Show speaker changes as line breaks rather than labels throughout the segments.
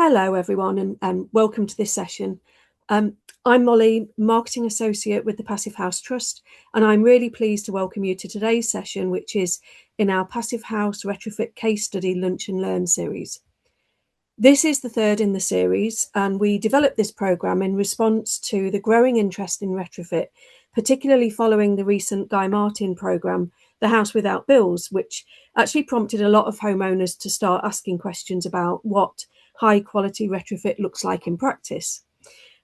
Hello, everyone, and welcome to this session. I'm Molly, Marketing Associate with the Passivhaus Trust, and I'm really pleased to welcome you to today's session, which is in our Passivhaus Retrofit Case Study Lunch and Learn series. This is the third in the series, and we developed this programme in response to the growing interest in retrofit, particularly following the recent Guy Martin programme, The House Without Bills, which actually prompted a lot of homeowners to start asking questions about what high quality retrofit looks like in practice.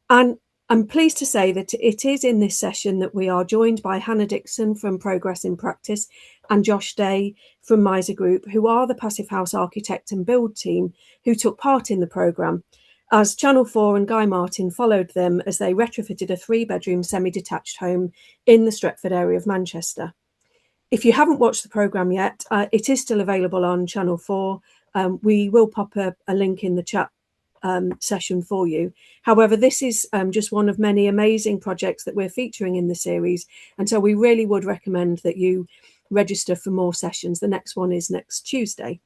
And I'm pleased to say that it is in this session that we are joined by Hannah Dixon from Progress in Practice and Josh Day from Myzsa Group, who are the Passivhaus architect and build team who took part in the programme, as Channel 4 and Guy Martin followed them as they retrofitted a 3-bedroom semi-detached home in the Stretford area of Manchester. If you haven't watched the programme yet, it is still available on Channel 4. We will pop a link in the chat session for you. However, this is just one of many amazing projects that we're featuring in the series, and so we really would recommend that you register for more sessions. The next one is next Tuesday.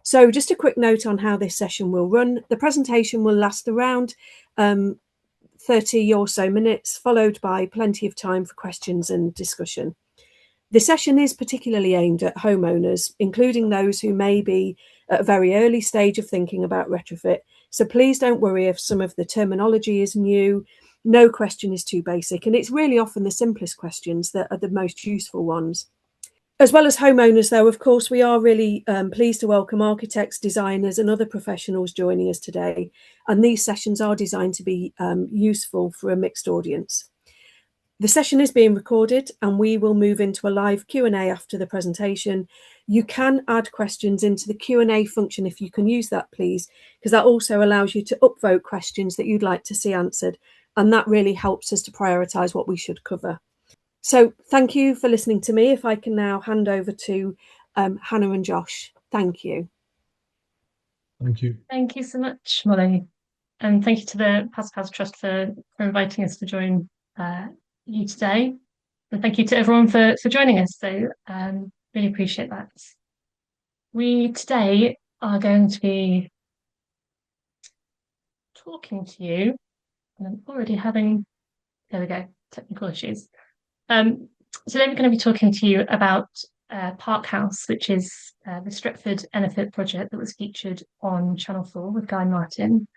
So just a quick note on how this session will run. The presentation will last around 30 or so minutes, followed by plenty of time for questions and discussion. The session is particularly aimed at homeowners, including those who may be at a very early stage of thinking about retrofit. So please don't worry if some of the terminology is new. No question is too basic, and it's really often the simplest questions that are the most useful ones. As well as homeowners, though, of course, we are really pleased to welcome architects, designers and other professionals joining us today. And these sessions are designed to be useful for a mixed audience. The session is being recorded and we will move into a live Q&A after the presentation. You can add questions into the Q&A function if you can use that, please, because that also allows you to upvote questions that you'd like to see answered. And that really helps us to prioritise what we should cover. So thank you for listening to me. If I can now hand over to Hannah and Josh. Thank you.
Thank you.
Thank you so much, Molly. And thank you to the Passivhaus Trust for inviting us to join you today. And thank you to everyone for joining us. So really appreciate that. We today are going to be talking to you, and I'm already having, there we go, technical issues. Today we're going to be talking to you about Park House, which is the Stretford EnerPHit project that was featured on Channel 4 with Guy Martin.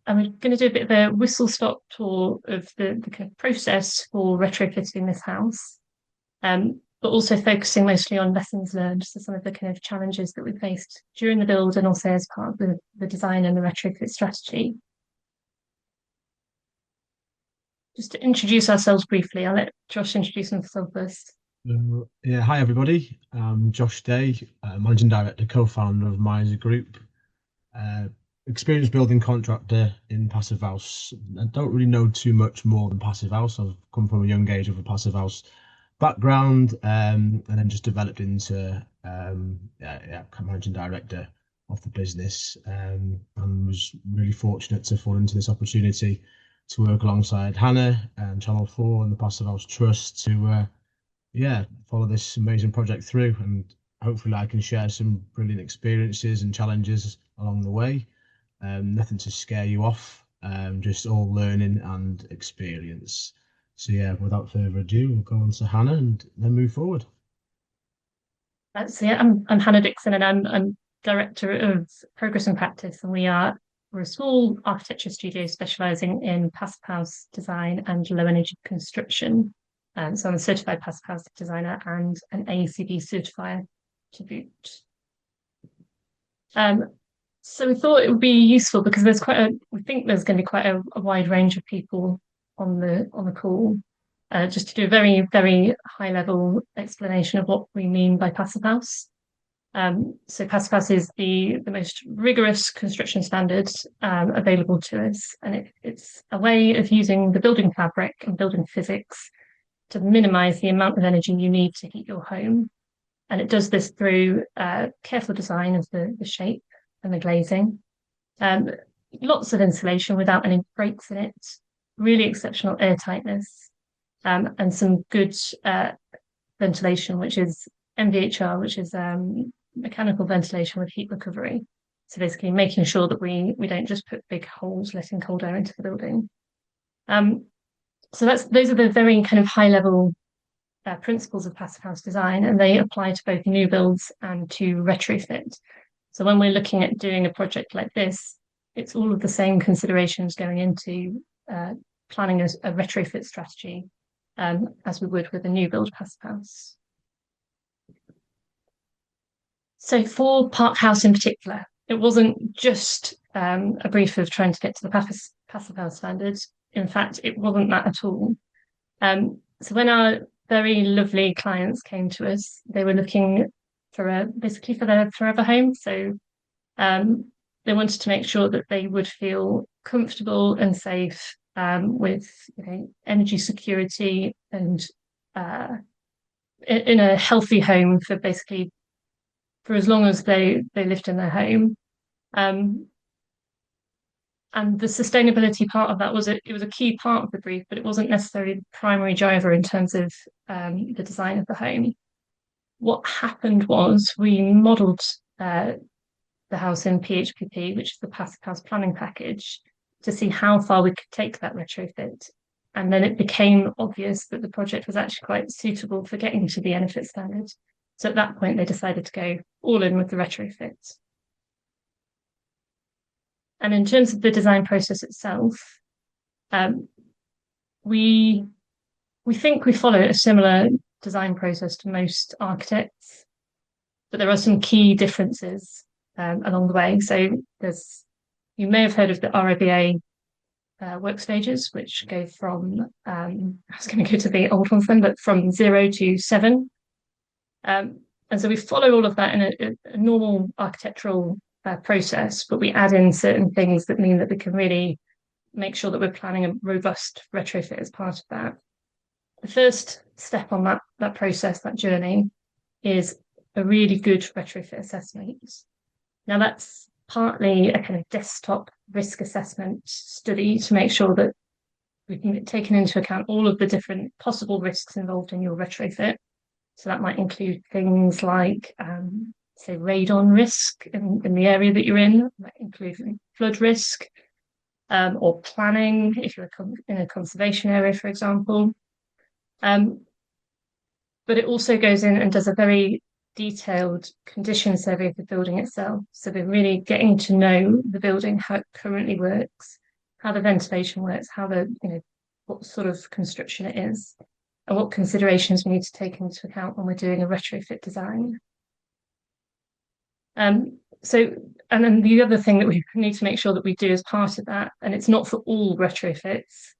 And we're going to do a bit of a whistle-stop tour of the kind of process for retrofitting this house, but also focusing mostly on lessons learned, so some of the kind of challenges that we faced during the build and also as part of the design and the retrofit strategy. Just to introduce ourselves briefly, I'll let Josh introduce himself first.
Yeah, hi everybody. I'm Josh Day, Managing Director, co-founder of Myzsa Group. Experienced building contractor in Passivhaus. I don't really know too much more than Passivhaus. I've come from a young age of a Passivhaus background, and then just developed into managing director of the business, and was really fortunate to fall into this opportunity to work alongside Hannah and Channel 4 and the Passivhaus Trust to follow this amazing project through, and hopefully I can share some brilliant experiences and challenges along the way. Nothing to scare you off, just all learning and experience. So yeah, without further ado, we'll go on to Hannah and then move forward.
So yeah, I'm Hannah Dixon, and I'm Director of Progress in Practice, and we're a small architecture studio specialising in Passivhaus design and low energy construction. So I'm a certified Passivhaus designer and an AECB certifier to boot. So we thought it would be useful because we think there's going to be quite a wide range of people on the call. Just to do a very, very high level explanation of what we mean by Passivhaus. So Passivhaus is the most rigorous construction standard available to us, and it's a way of using the building fabric and building physics to minimise the amount of energy you need to heat your home. And it does this through careful design of the shape and the glazing. Lots of insulation without any breaks in it, really exceptional airtightness, and some good ventilation, which is MVHR, which is mechanical ventilation with heat recovery. So basically making sure that we don't just put big holes letting cold air into the building. So those are the very kind of high level principles of passive house design, and they apply to both new builds and to retrofit. So when we're looking at doing a project like this, it's all of the same considerations going into planning a retrofit strategy as we would with a new build passive house. So for Park House in particular, it wasn't just a brief of trying to get to the passive house standards. In fact, it wasn't that at all. So when our very lovely clients came to us, they were looking for basically for their forever home. So they wanted to make sure that they would feel comfortable and safe with energy security and in a healthy home for basically for as long as they lived in their home. And the sustainability part of that was it was a key part of the brief, but it wasn't necessarily the primary driver in terms of the design of the home. What happened was we modelled the house in PHPP, which is the Passive House Planning Package, to see how far we could take that retrofit. And then it became obvious that the project was actually quite suitable for getting to the EnerPHit standard. So at that point, they decided to go all in with the retrofit. And in terms of the design process itself, we think we follow a similar design process to most architects, but there are some key differences along the way. So you may have heard of the RIBA work stages, which go from, I was going to go to the old ones then, but from 0 to 7. And so we follow all of that in a normal architectural process, but we add in certain things that mean that we can really make sure that we're planning a robust retrofit as part of that. The first step on that process, that journey, is a really good retrofit assessment. Now that's partly a kind of desktop risk assessment study to make sure that we can get taken into account all of the different possible risks involved in your retrofit. So that might include things like, say, radon risk in the area that you're in, that might include flood risk, or planning if you're in a conservation area, for example. But it also goes in and does a very detailed condition survey of the building itself. So we're really getting to know the building, how it currently works, how the ventilation works, how what sort of construction it is, and what considerations we need to take into account when we're doing a retrofit design. And then the other thing that we need to make sure that we do as part of that, and it's not for all retrofits,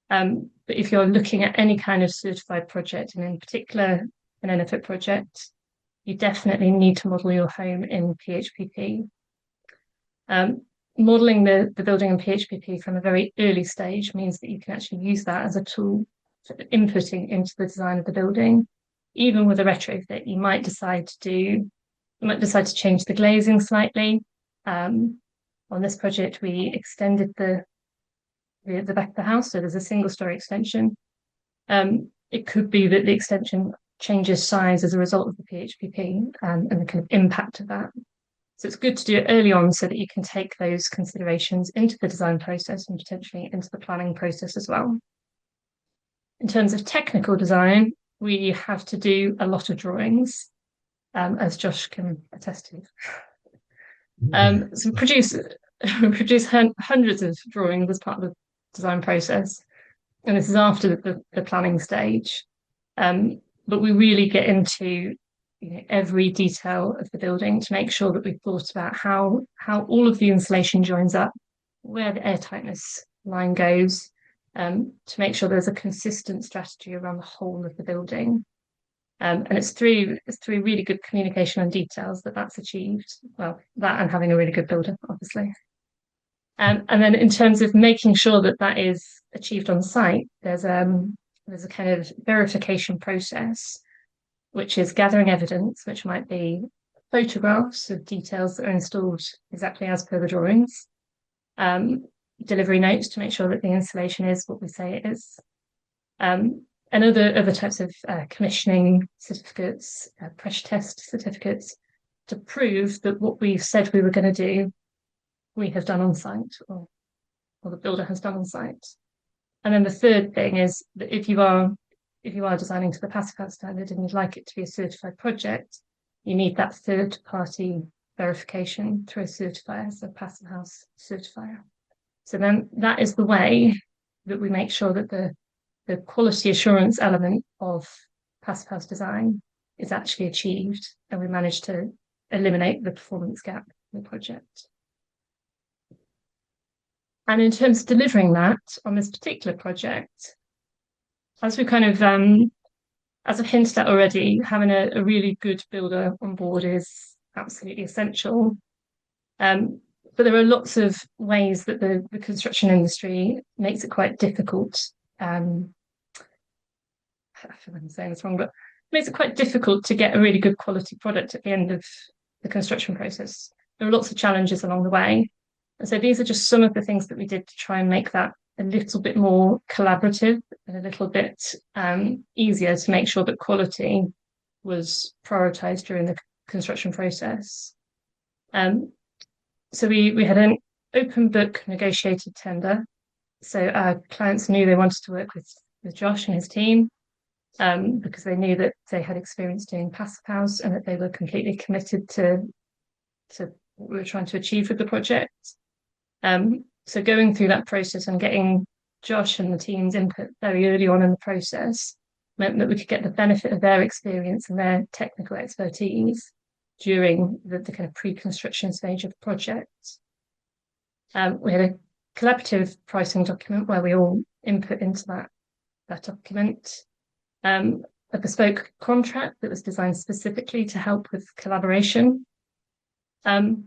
but if you're looking at any kind of certified project, and in particular an EnerPHit project, you definitely need to model your home in PHPP. Modeling the building in PHPP from a very early stage means that you can actually use that as a tool for inputting into the design of the building. Even with a retrofit, you might decide to change the glazing slightly. On this project, we extended the back of the house, so there's a single-story extension. It could be that the extension changes size as a result of the PHPP and the kind of impact of that. So it's good to do it early on so that you can take those considerations into the design process and potentially into the planning process as well. In terms of technical design, we have to do a lot of drawings, as Josh can attest to. So we produce hundreds of drawings as part of the design process, and this is after the planning stage. But we really get into every detail of the building to make sure that we've thought about how all of the insulation joins up, where the airtightness line goes, to make sure there's a consistent strategy around the whole of the building. And it's through really good communication and details that's achieved. Well, that and having a really good builder, obviously. And then in terms of making sure that is achieved on site, there's a kind of verification process, which is gathering evidence, which might be photographs of details that are installed exactly as per the drawings, delivery notes to make sure that the installation is what we say it is, and other types of commissioning certificates, pressure test certificates, to prove that what we've said we were going to do we have done on site or the builder has done on site. And then the third thing is that if you are designing to the Passivhaus standard and you'd like it to be a certified project, you need that third party verification through a certifier, so Passivhaus certifier. So then that is the way that we make sure that the quality assurance element of Passivhaus design is actually achieved, and we manage to eliminate the performance gap in the project. And in terms of delivering that on this particular project, as we kind of, as I've hinted at already, having a really good builder on board is absolutely essential. But there are lots of ways that the construction industry makes it quite difficult. I feel like I'm saying this wrong, but makes it quite difficult to get a really good quality product at the end of the construction process. There are lots of challenges along the way. And so these are just some of the things that we did to try and make that a little bit more collaborative and a little bit easier to make sure that quality was prioritised during the construction process. So we had an open book negotiated tender. So our clients knew they wanted to work with Josh and his team because they knew that they had experience doing Passivhaus and that they were completely committed to what we were trying to achieve with the project. So going through that process and getting Josh and the team's input very early on in the process meant that we could get the benefit of their experience and their technical expertise during the kind of pre-construction stage of the project. We had a collaborative pricing document where we all input into that document. A bespoke contract that was designed specifically to help with collaboration. And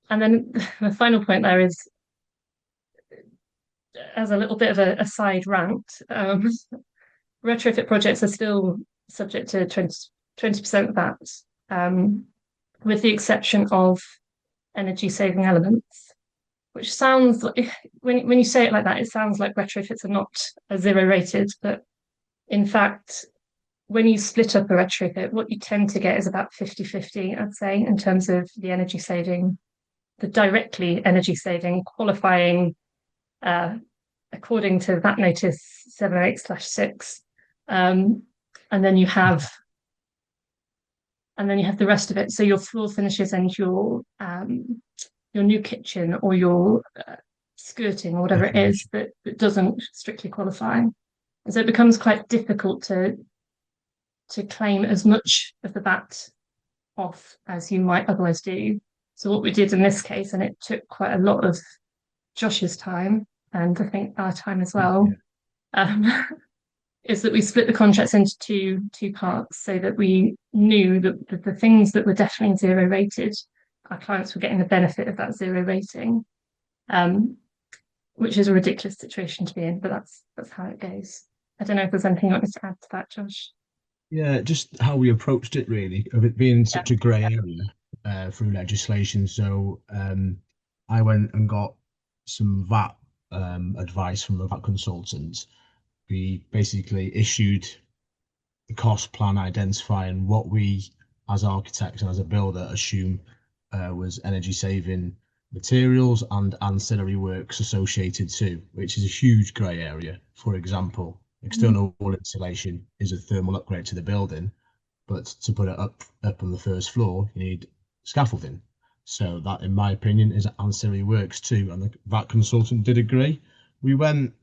then the final point there is, as a little bit of a side rant, retrofit projects are still subject to 20% VAT, with the exception of energy saving elements, which sounds like, when you say it like that, it sounds like retrofits are not zero rated, but in fact, when you split up a retrofit, what you tend to get is about 50-50, I'd say, in terms of the energy saving, the directly energy saving qualifying according to VAT notice 708/6. And then you have the rest of it. So your floor finishes and your new kitchen or your skirting or whatever it is that doesn't strictly qualify. And so it becomes quite difficult to claim as much of the VAT off as you might otherwise do. So what we did in this case, and it took quite a lot of Josh's time, and I think our time as well, is that we split the contracts into two parts so that we knew that the things that were definitely zero rated, our clients were getting the benefit of that zero rating, which is a ridiculous situation to be in, but that's how it goes. I don't know if there's anything you want me to add to that, Josh.
Yeah, just how we approached it, really, of it being such a grey area through legislation. So I went and got some VAT advice from a VAT consultant. We basically issued the cost plan identifying what we, as architects and as a builder, assume was energy saving materials and ancillary works associated to, which is a huge grey area. For example, external wall insulation is a thermal upgrade to the building, but to put it up on the first floor, you need scaffolding. So that, in my opinion, is ancillary works too. And the VAT consultant did agree. We went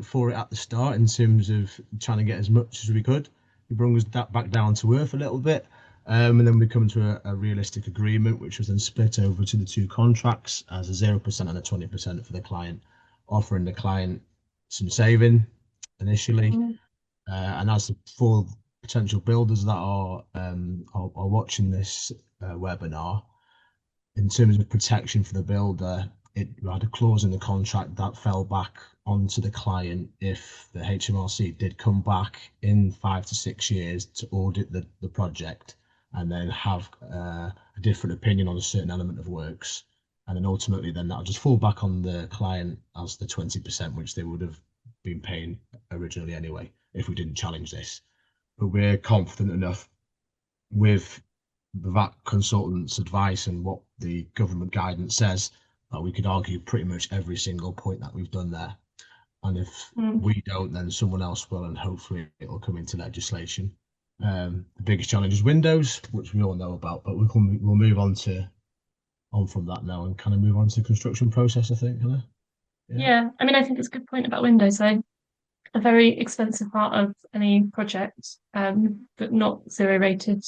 for it at the start in terms of trying to get as much as we could. We brought us back down to earth a little bit. And then we come to a realistic agreement, which was then split over to the two contracts as a 0% and a 20% for the client, offering the client some saving initially. And as for potential builders that are watching this webinar, in terms of protection for the builder, it had a clause in the contract that fell back onto the client if the HMRC did come back in 5 to 6 years to audit the project and then have a different opinion on a certain element of works. And then ultimately then that'll just fall back on the client as the 20%, which they would have been paying originally anyway, if we didn't challenge this. But we're confident enough with that consultant's advice and what the government guidance says, that we could argue pretty much every single point that we've done there. And if we don't, then someone else will, and hopefully it'll come into legislation. The biggest challenge is windows, which we all know about, but we'll move on from that now and kind of move on to the construction process, I think, Hannah.
Yeah, I mean, I think it's a good point about windows, though. A very expensive part of any project, but not zero rated.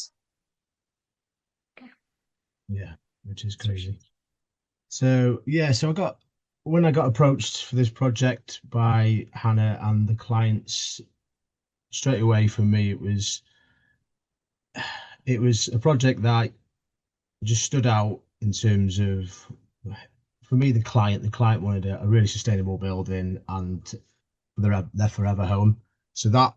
Yeah, which is crazy. So yeah, when I got approached for this project by Hannah and the clients, straight away for me it was a project that just stood out in terms of, for me, the client wanted a really sustainable building and their forever home. So that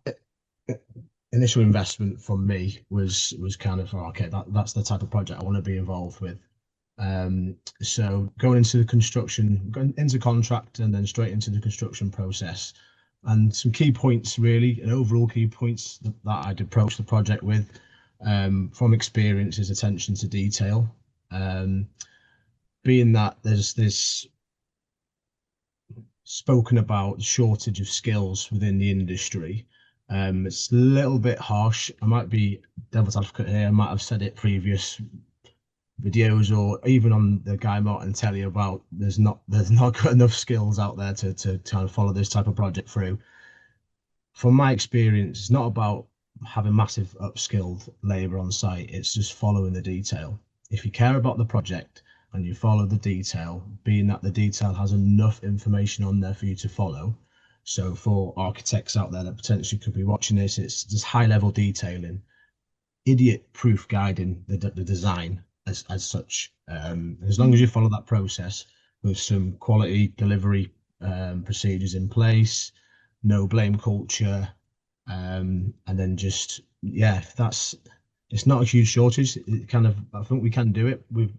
initial investment from me was kind of, okay, that's the type of project I want to be involved with. So going into contract and then straight into the construction process, and some key points really, and overall key points that I'd approach the project with, from experience, is attention to detail. Being that there's this spoken about shortage of skills within the industry, it's a little bit harsh. I might be devil's advocate here. I might have said it previous videos or even on the Guy Martin telly about there's not got enough skills out there to kind of follow this type of project through. From my experience, it's not about having massive upskilled labour on site. It's just following the detail. If you care about the project and you follow the detail, being that the detail has enough information on there for you to follow. So for architects out there that potentially could be watching this, it's just high level detailing, idiot proof guiding the design as such. As long as you follow that process with some quality delivery procedures in place, no blame culture, and then just, yeah, it's not a huge shortage. It kind of, I think we can do it with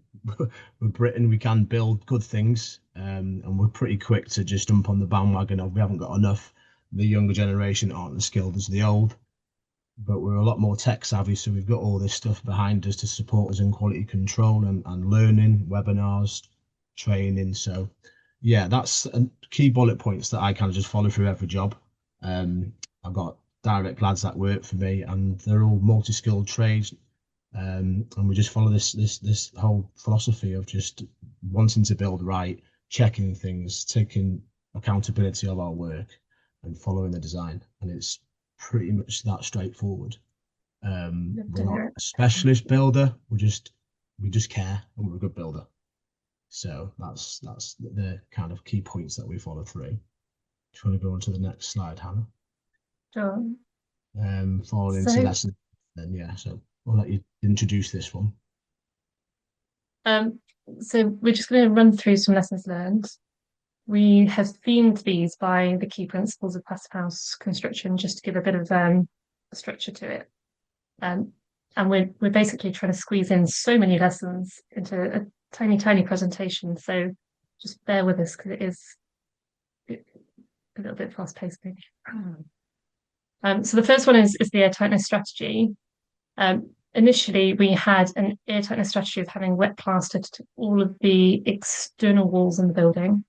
Britain. We can build good things, and we're pretty quick to just jump on the bandwagon of we haven't got enough. The younger generation aren't as skilled as the old, but we're a lot more tech savvy, so we've got all this stuff behind us to support us in quality control and learning, webinars, training. So yeah, that's key bullet points that I kind of just follow through every job. I've got direct lads that work for me, and they're all multi-skilled trades, and we just follow this whole philosophy of just wanting to build right, checking things, taking accountability of our work, and following the design. And it's pretty much that straightforward. We're not a specialist builder. We just care, and we're a good builder. So that's the kind of key points that we follow through. Do you want to go on to the next slide, Hannah?
Sure.
Following into lessons, then yeah. So I'll let you introduce this one.
So we're just going to run through some lessons learned. We have themed these by the key principles of Passivhaus construction, just to give a bit of structure to it. And we're basically trying to squeeze in so many lessons into a tiny presentation. So just bear with us because it is a little bit fast paced, maybe. So the first one is the air tightness strategy. Initially, we had an air tightness strategy of having wet plastered all of the external walls in the building.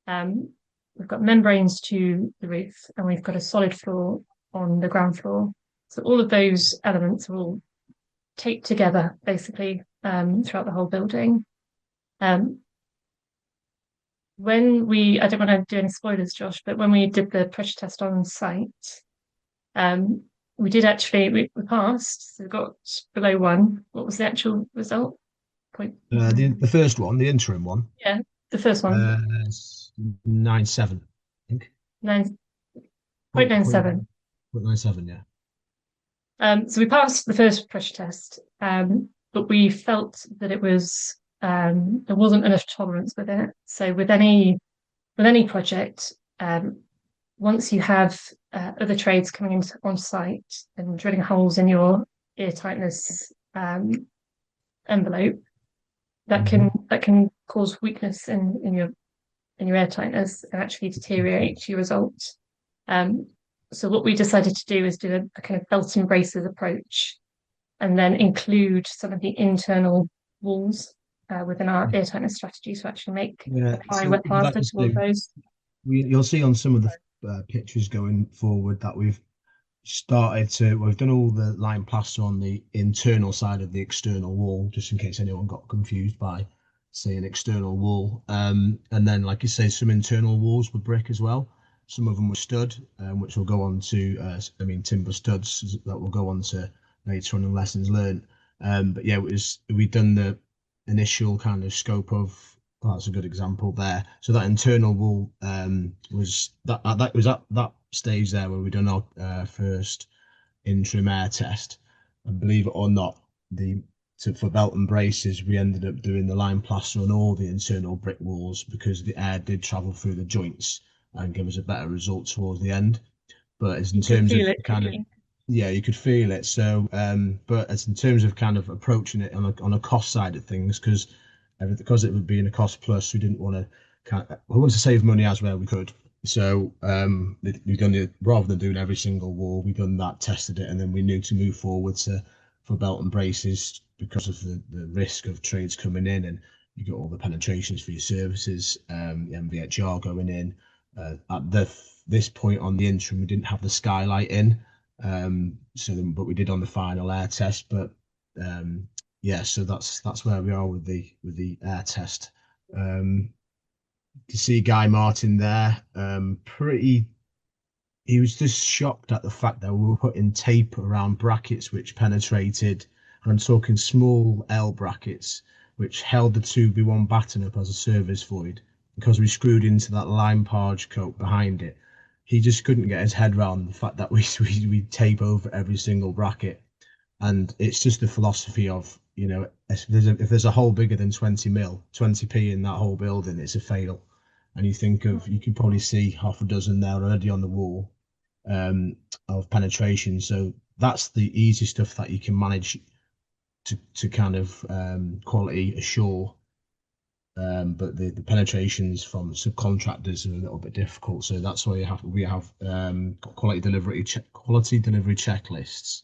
We've got membranes to the roof, and we've got a solid floor on the ground floor. So all of those elements are all taped together, basically, throughout the whole building. When I don't want to do any spoilers, Josh, but when we did the pressure test on site, we did actually, we passed, so we got below 1. What was the actual result?
The first one, the interim one.
Yeah, the first one.
9.7, I think.
9.97.
0.97, yeah.
So we passed the first pressure test, but we felt that it was there wasn't enough tolerance with it. So with any project, once you have other trades coming in on site and drilling holes in your air tightness envelope, that can cause weakness in your air tightness and actually deteriorate your results. So what we decided to do is do a kind of belt and braces approach. and then include some of the internal walls within our airtightness strategy to actually apply
So
wet
if you'd like
plaster
to
towards
see,
those.
you'll see on some of the pictures going forward that we've done all the lime plaster on the internal side of the external wall, just in case anyone got confused by, say, an external wall. And then, like you say, some internal walls were brick as well. Some of them were stud, which will go on to, timber studs that will go on to later on in lessons learned. But yeah, we've done the initial kind of scope of. Oh, that's a good example there. So that internal wall was at that stage there where we done our first interim air test, and believe it or not, for belt and braces we ended up doing the lime plaster on all the internal brick walls because the air did travel through the joints and give us a better result towards the end. But as in
You could
terms of
feel it,
kind
couldn't
of
you?
yeah, you could feel it. So, but as in terms of kind of approaching it on a cost side of things, because it would be in a cost plus, we didn't want to we wanted to save money as where we could. So we've done it rather than doing every single wall. We've done that, tested it, and then we knew to move forward for belt and braces because of the risk of trades coming in, and you got all the penetrations for your services, MVHR going in. At this point on the interim, we didn't have the skylight in, but we did on the final air test. But yeah, so that's where we are with the air test. To see Guy Martin there, he was just shocked at the fact that we were putting tape around brackets which penetrated, and I'm talking small L brackets, which held the 2B1 batten up as a service void because we screwed into that lime parge coat behind it. He just couldn't get his head around the fact that we tape over every single bracket. And it's just the philosophy of, if there's a hole bigger than 20 mil, 20p in that whole building, it's a fail. And you can probably see half a dozen there already on the wall of penetration. So that's the easy stuff that you can manage to kind of quality assure. But the penetrations from subcontractors are a little bit difficult. So that's why we have quality delivery checklists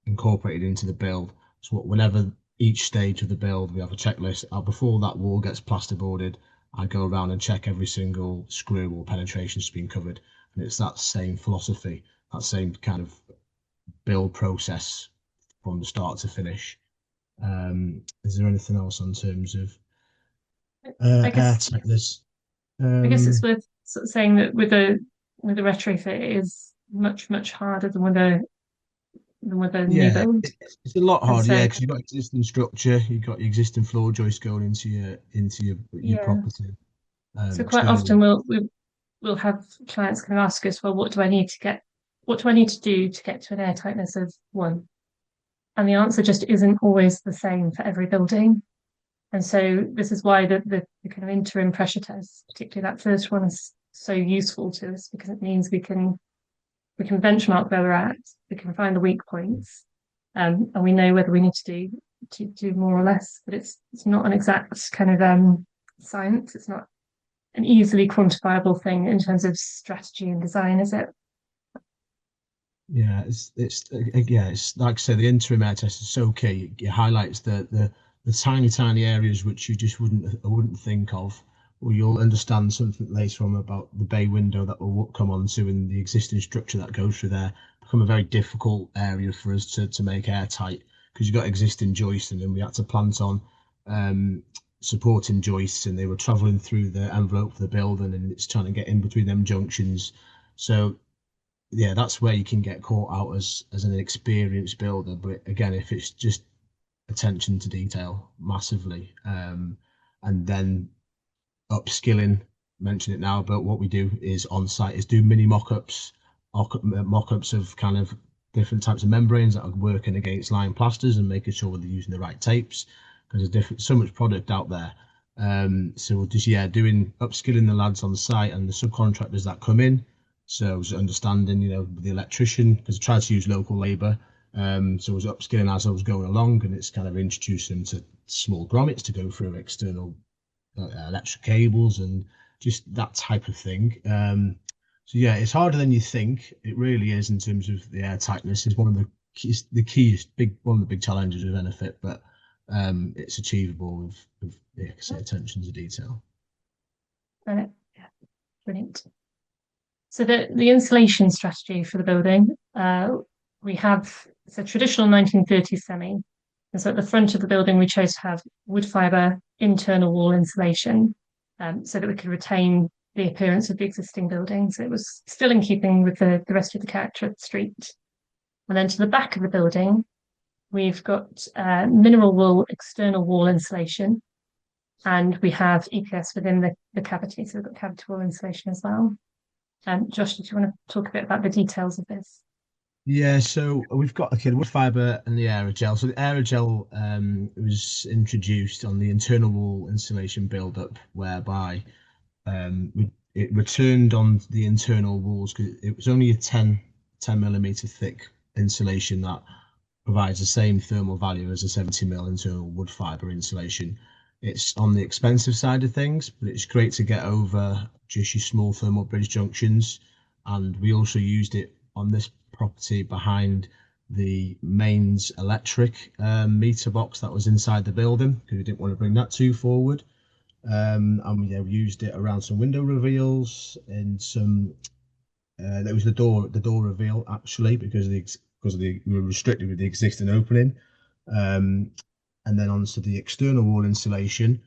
incorporated into the build. So whenever each stage of the build, we have a checklist. Before that wall gets plasterboarded, I go around and check every single screw or penetration has been covered. And it's that same philosophy, that same kind of build process from the start to finish. Is there anything else on terms of
I
air
guess
tightness?
I guess it's worth sort of saying that with a retrofit it is much harder than with a new
Yeah,
build.
it's a lot
And
harder, yeah,
so
because you've got existing structure, you've got your existing floor joist going into your
yeah.
property.
So quite often
Externally.
we'll have clients kind of ask us, well, what do I need to do to get to an air tightness of 1? And the answer just isn't always the same for every building. And so this is why the kind of interim pressure test, particularly that first one, is so useful to us because it means we can benchmark where we're at, we can find the weak points, and we know whether we need to do more or less. But it's not an exact kind of science. It's not an easily quantifiable thing in terms of strategy and design, is it?
Yeah, it's like I say, the interim air test is so key. It highlights the tiny areas which you just wouldn't think of, or you'll understand something later on about the bay window that will come onto and the existing structure that goes through there become a very difficult area for us to make airtight because you've got existing joists and then we had to plant on um, supporting joists and they were travelling through the envelope of the building and it's trying to get in between them junctions. So yeah, that's where you can get caught out as an experienced builder. But again, if it's just attention to detail massively, and then upskilling, mention it now, but what we do is on site is do mini mock-ups, mock-ups of kind of different types of membranes that are working against lime plasters and making sure they're using the right tapes because there's so much product out there. So we're just doing upskilling the lads on site and the subcontractors that come in. So understanding, the electrician because I tried to use local labour. So I was upskilling as I was going along, and it's kind of introducing them to small grommets to go through external electric cables and just that type of thing. So yeah, it's harder than you think. It really is in terms of the air tightness. Is one of the one of the big challenges with EnerPHit, but it's achievable with like I say, attention to detail.
Yeah, brilliant. So the insulation strategy for the building, we have it's a traditional 1930s semi. And so at the front of the building, we chose to have wood fibre internal wall insulation, so that we could retain the appearance of the existing building. So it was still in keeping with the rest of the character of the street. And then to the back of the building, we've got mineral wool external wall insulation, and we have EPS within the cavity. So we've got cavity wall insulation as well. Josh, did you want to talk a bit about the details of this?
Yeah, so we've got wood fibre and the aerogel. So the aerogel was introduced on the internal wall insulation build-up, whereby it returned on the internal walls because it was only a 10 millimeter thick insulation that provides the same thermal value as a 70 mil internal wood fibre insulation. It's on the expensive side of things, but it's great to get over just your small thermal bridge junctions. And we also used it on this property behind the mains electric meter box that was inside the building because we didn't want to bring that too forward. And we used it around some window reveals and some. There was the door reveal actually because we were restricted with the existing opening, and then onto the external wall insulation.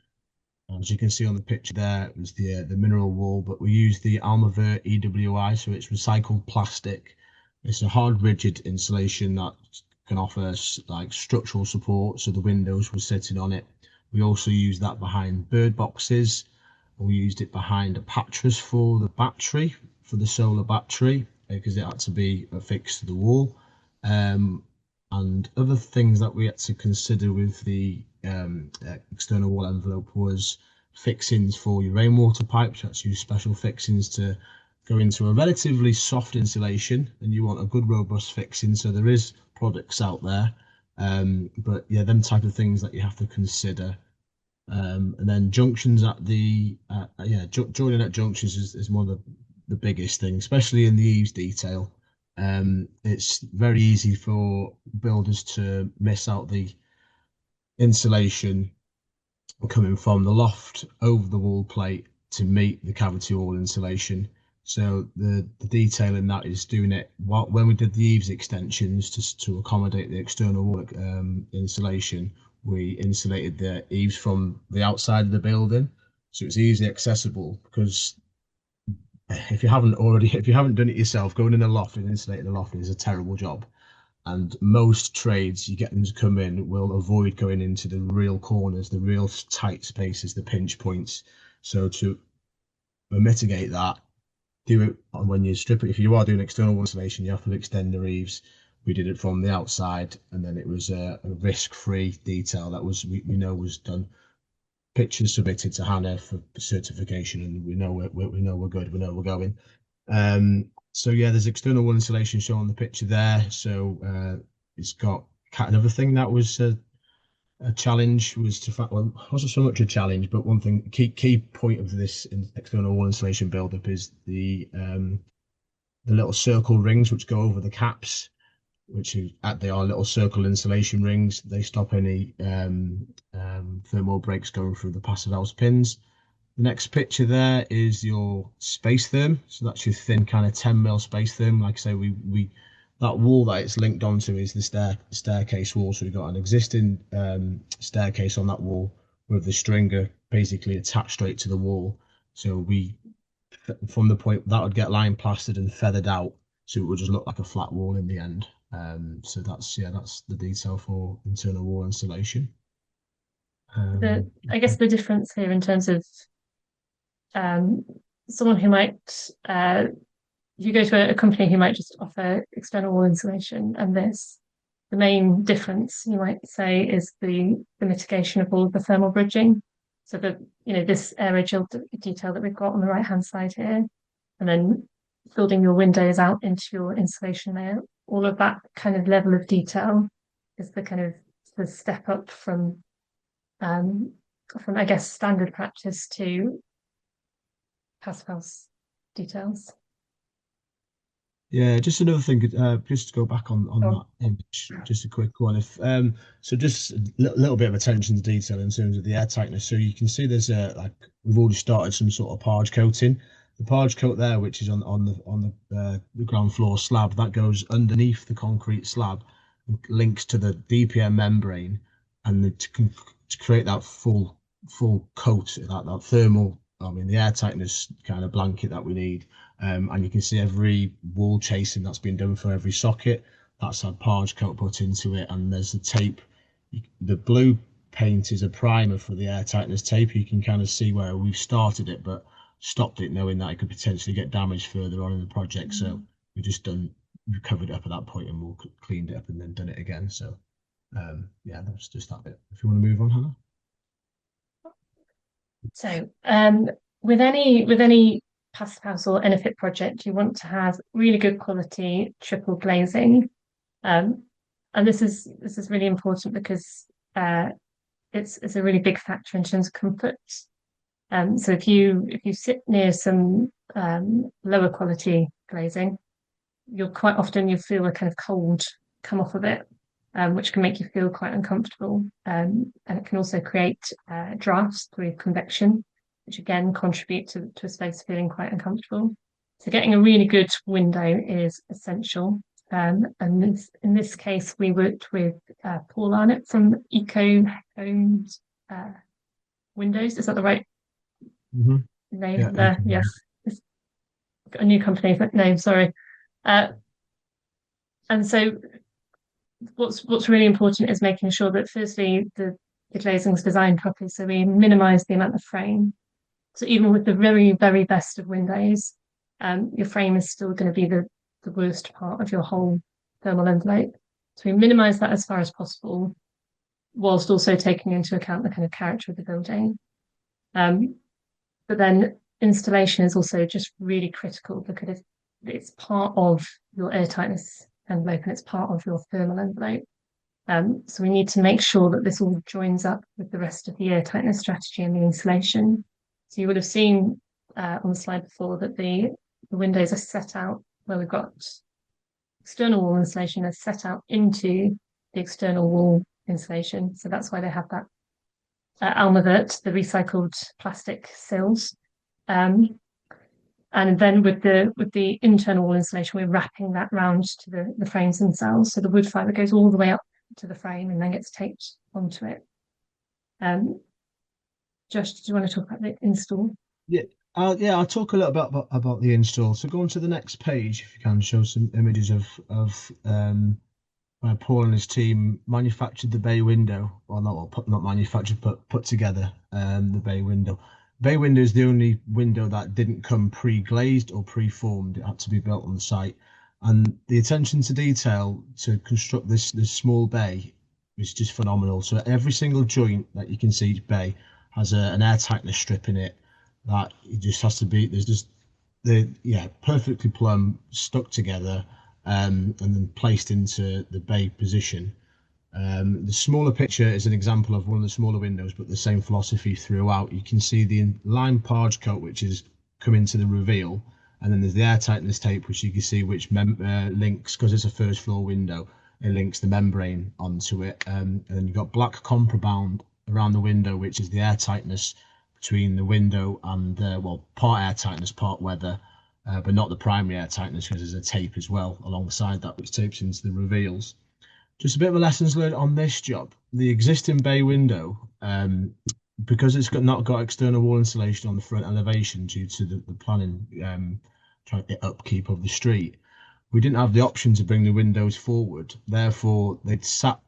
As you can see on the picture there, it was the mineral wool, but we used the Almavert EWI, so it's recycled plastic. It's a hard, rigid insulation that can offer like structural support, so the windows were sitting on it. We also used that behind bird boxes. We used it behind a patras for the battery, for the solar battery, because it had to be affixed to the wall. And other things that we had to consider with the external wall envelope was fixings for your rainwater pipes. That's use special fixings to go into a relatively soft insulation, and you want a good robust fixing. So there is products out there, but yeah, them type of things that you have to consider. And then junctions at the joining at junctions is one of the biggest things, especially in the eaves detail. It's very easy for builders to miss out the insulation coming from the loft over the wall plate to meet the cavity wall insulation. So the detail in that is doing it when we did the eaves extensions to accommodate the external wall insulation. We insulated the eaves from the outside of the building, so it's easily accessible. Because if you haven't done it yourself, going in a loft and insulating the loft is a terrible job. And most trades you get them to come in will avoid going into the real corners, the real tight spaces, the pinch points. So to mitigate that, do it when you strip it. If you are doing external insulation, you have to extend the eaves. We did it from the outside, and then it was a risk-free detail that we know was done. Pictures submitted to Hannah for certification, and we know we're good. We know we're going. So yeah, there's external wall insulation shown on the picture there. So it's got another thing that was a challenge was well, wasn't so much a challenge, but one thing key point of this external wall insulation build-up is the little circle rings which go over the caps, which they are little circle insulation rings. They stop any thermal breaks going through the Passivhaus pins. The next picture there is your space therm. So that's your thin kind of 10 mil space therm. Like I say, we that wall that it's linked onto is the staircase wall. So we've got an existing staircase on that wall with the stringer basically attached straight to the wall. So from the point that would get lime plastered and feathered out, so it would just look like a flat wall in the end. So that's the detail for internal wall insulation.
I guess the difference here in terms of someone who might if you go to a company who might just offer external wall insulation and this, the main difference you might say is the mitigation of all of the thermal bridging. So that this aerogel detail that we've got on the right hand side here, and then building your windows out into your insulation layer, all of that kind of level of detail is the kind of the step up from I guess standard practice to Passivhaus details.
Yeah, just another thing, just to go back on
Oh,
that image, just a quick one. If so just a little bit of attention to detail in terms of the air tightness. So you can see there's like we've already started some sort of parge coating. The parge coat there, which is on the ground floor slab, that goes underneath the concrete slab, and links to the DPM membrane, and to create that full coat, that thermal, I mean the air tightness kind of blanket that we need. And you can see every wall chasing that's been done for every socket. That's had parge coat put into it, and there's the tape. The blue paint is a primer for the air tightness tape. You can kind of see where we've started it, but stopped it, knowing that it could potentially get damaged further on in the project. So we covered it up at that point, and we'll cleaned it up and then done it again. So yeah, that's just that bit. If you want to move on, Hannah.
so with any Passivhaus or EnerPHit project, you want to have really good quality triple glazing. And this is really important because it's a really big factor in terms of comfort. So if you sit near some lower quality glazing, you'll feel a kind of cold come off of it, which can make you feel quite uncomfortable. And it can also create drafts through convection, which again contribute to a space feeling quite uncomfortable. So getting a really good window is essential. And in this case, we worked with Paul Arnott from Eco Homes Windows. Is that the right
Mm-hmm.
name
Yeah,
there? Yes, it's a new company name. Sorry. Uh, and so what's really important is making sure that firstly the glazing is designed properly, so we minimise the amount of frame. So even with the very, very best of windows, your frame is still going to be the worst part of your whole thermal envelope. So we minimise that as far as possible, whilst also taking into account the kind of character of the building. But then installation is also just really critical because it's part of your airtightness envelope and it's part of your thermal envelope. So we need to make sure that this all joins up with the rest of the airtightness strategy and the insulation. So you would have seen on the slide before that the windows are set out where we've got external wall insulation is set out into the external wall insulation. So that's why they have that Almavert, the recycled plastic sills. And then with the internal wall insulation, we're wrapping that round to the frames themselves. So the wood fibre goes all the way up to the frame and then gets taped onto it. Josh, did you want to talk about the install?
Yeah, I'll talk a little bit about the install. So go on to the next page if you can, show some images of where Paul and his team manufactured the bay window, or not manufactured, but put together the bay window. Bay window is the only window that didn't come pre-glazed or pre-formed. It had to be built on the site, and the attention to detail to construct this small bay is just phenomenal. So every single joint that you can see each bay has an air tightness strip in it that it just has to be. There's just perfectly plumb, stuck together, and then placed into the bay position. The smaller picture is an example of one of the smaller windows, but the same philosophy throughout. You can see the lime parge coat, which is coming to the reveal, and then there's the air tightness tape, which you can see which links, because it's a first floor window, it links the membrane onto it. And then you've got black comprobound around the window, which is the air tightness between the window and part air tightness, part weather, but not the primary air tightness, because there's a tape as well alongside that which tapes into the reveals. Just a bit of a lessons learned on this job. The existing bay window, because it's not got external wall insulation on the front elevation due to the planning upkeep of the street, we didn't have the option to bring the windows forward. Therefore, they're sat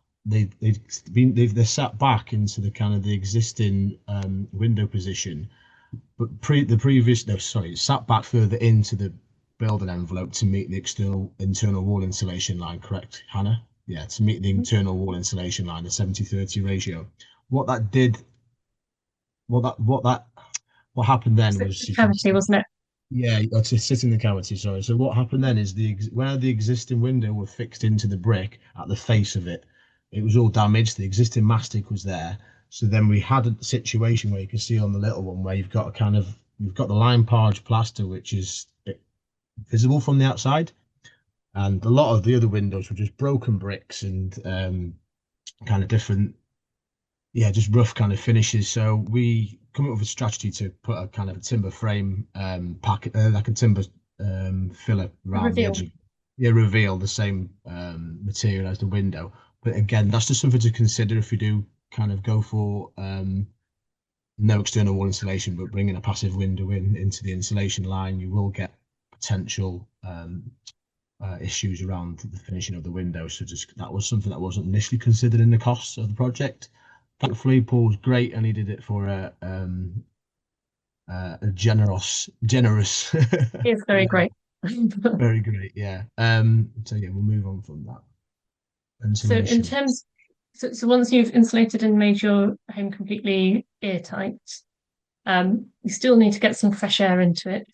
back into the kind of the existing window position, but sat back further into the building envelope to meet the internal wall insulation line. Correct, Hannah? Yeah, to meet the internal wall insulation line, the 70-30 ratio. What happened then was
Cavity, wasn't it?
yeah, to sit in the cavity, sorry. So what happened then is where the existing window were fixed into the brick at the face of it, it was all damaged. The existing mastic was there. So then we had a situation where you can see on the little one where you've got the lime parge plaster, which is visible from the outside, and a lot of the other windows were just broken bricks and kind of different, yeah, just rough kind of finishes. So we come up with a strategy to put a kind of a timber frame like a timber filler around the edge
Reveal.
of, yeah, reveal the same material as the window. But again, that's just something to consider if you do kind of go for no external wall insulation, but bringing a passive window into the insulation line, you will get potential issues around the finishing of the window. So just that was something that wasn't initially considered in the costs of the project. Thankfully, Paul was great, and he did it for a generous.
It's very
Yeah,
great.
very great. Yeah. So yeah, we'll move on from that.
So in
Insulation.
terms, so once you've insulated and made your home completely airtight, you still need to get some fresh air into it.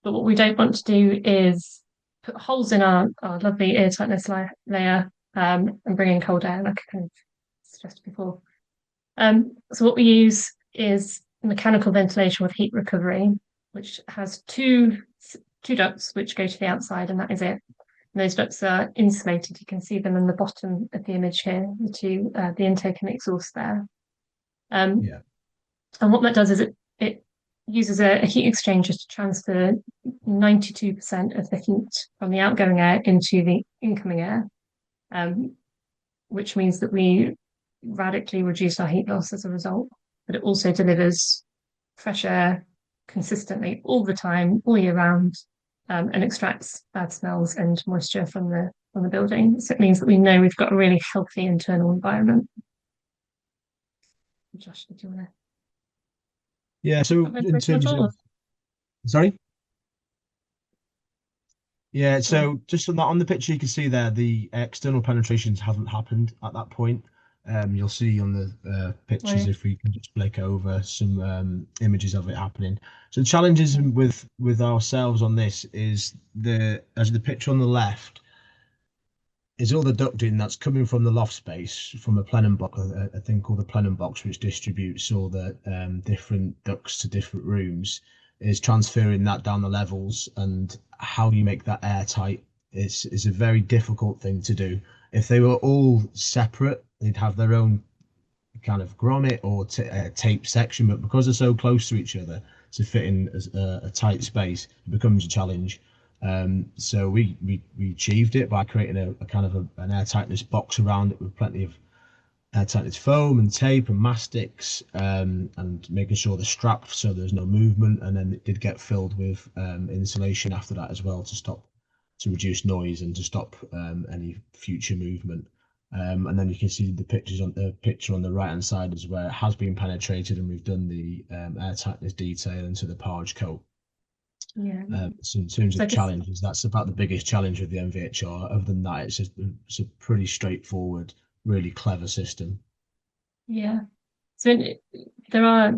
But what we don't want to do is put holes in our lovely airtightness layer and bring in cold air, like I kind of suggested before. So what we use is mechanical ventilation with heat recovery, which has two ducts which go to the outside, and that is it. And those ducts are insulated. You can see them in the bottom of the image here, the intake and exhaust there. Um,
Yeah.
and what that does is it uses a heat exchanger to transfer 92% of the heat from the outgoing air into the incoming air, um, which means that we radically reduce our heat loss as a result. But it also delivers fresh air consistently all the time, all year round, and extracts bad smells and moisture from the building. So it means that we know we've got a really healthy internal environment. Josh, did you want
Yeah. So
to
in
mention at
terms
all?
of, sorry. Yeah,
Or-
so just on that on the picture you can see there, the external penetrations haven't happened at that point. You'll see on the pictures
Right.
if we can just flick over some images of it happening. So the challenges with ourselves on this is as the picture on the left is all the ducting that's coming from the loft space from a plenum box, a thing called the plenum box, which distributes all the different ducts to different rooms, is transferring that down the levels, and how you make that airtight is a very difficult thing to do. If they were all separate, they'd have their own kind of grommet or tape section, but because they're so close to each other to fit in as a tight space, it becomes a challenge. So we achieved it by creating a kind of an airtightness box around it with plenty of airtightness foam and tape and mastics, and making sure they're strapped so there's no movement. And then it did get filled with insulation after that as well to reduce noise and to stop any future movement. And then you can see the picture on the right hand side is where it has been penetrated, and we've done the air tightness detail into the porridge coat.
Yeah.
So in terms
So I
of
guess,
challenges, that's about the biggest challenge with the MVHR. Other than that, it's a pretty straightforward, really clever system.
yeah. So there are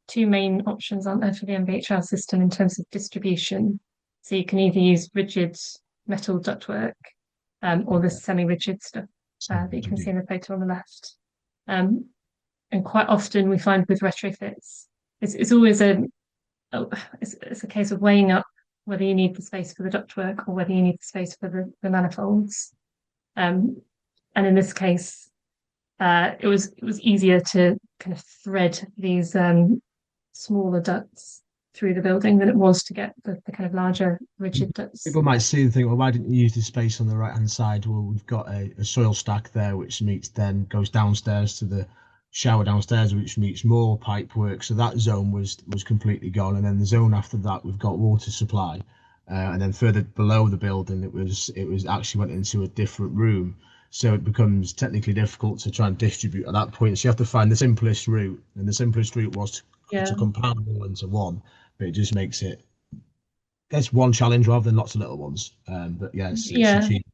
two main options, aren't there, for the MVHR system in terms of distribution. So you can either use rigid metal ductwork, or the
Yeah,
semi-rigid stuff
so
that you can
yeah,
see in the photo on the left. Um, and quite often we find with retrofits, it's always it's a case of weighing up whether you need the space for the ductwork or whether you need the space for the manifolds. Um, and in this case, it was easier to kind of thread these smaller ducts through the building than it was to get the kind of larger rigid ducts.
people might see and think, well, why didn't you use the space on the right hand side? Well, we've got a soil stack there, which meets then goes downstairs to the shower downstairs, which meets more pipe work. So that zone was completely gone. And then the zone after that, we've got water supply. And then further below the building, it was actually went into a different room. So it becomes technically difficult to try and distribute at that point. So you have to find the simplest route, and the simplest route was to
Yeah,
compound all into one. But it just makes it that's one challenge rather than lots of little ones. But yeah, it's
yeah.
achieved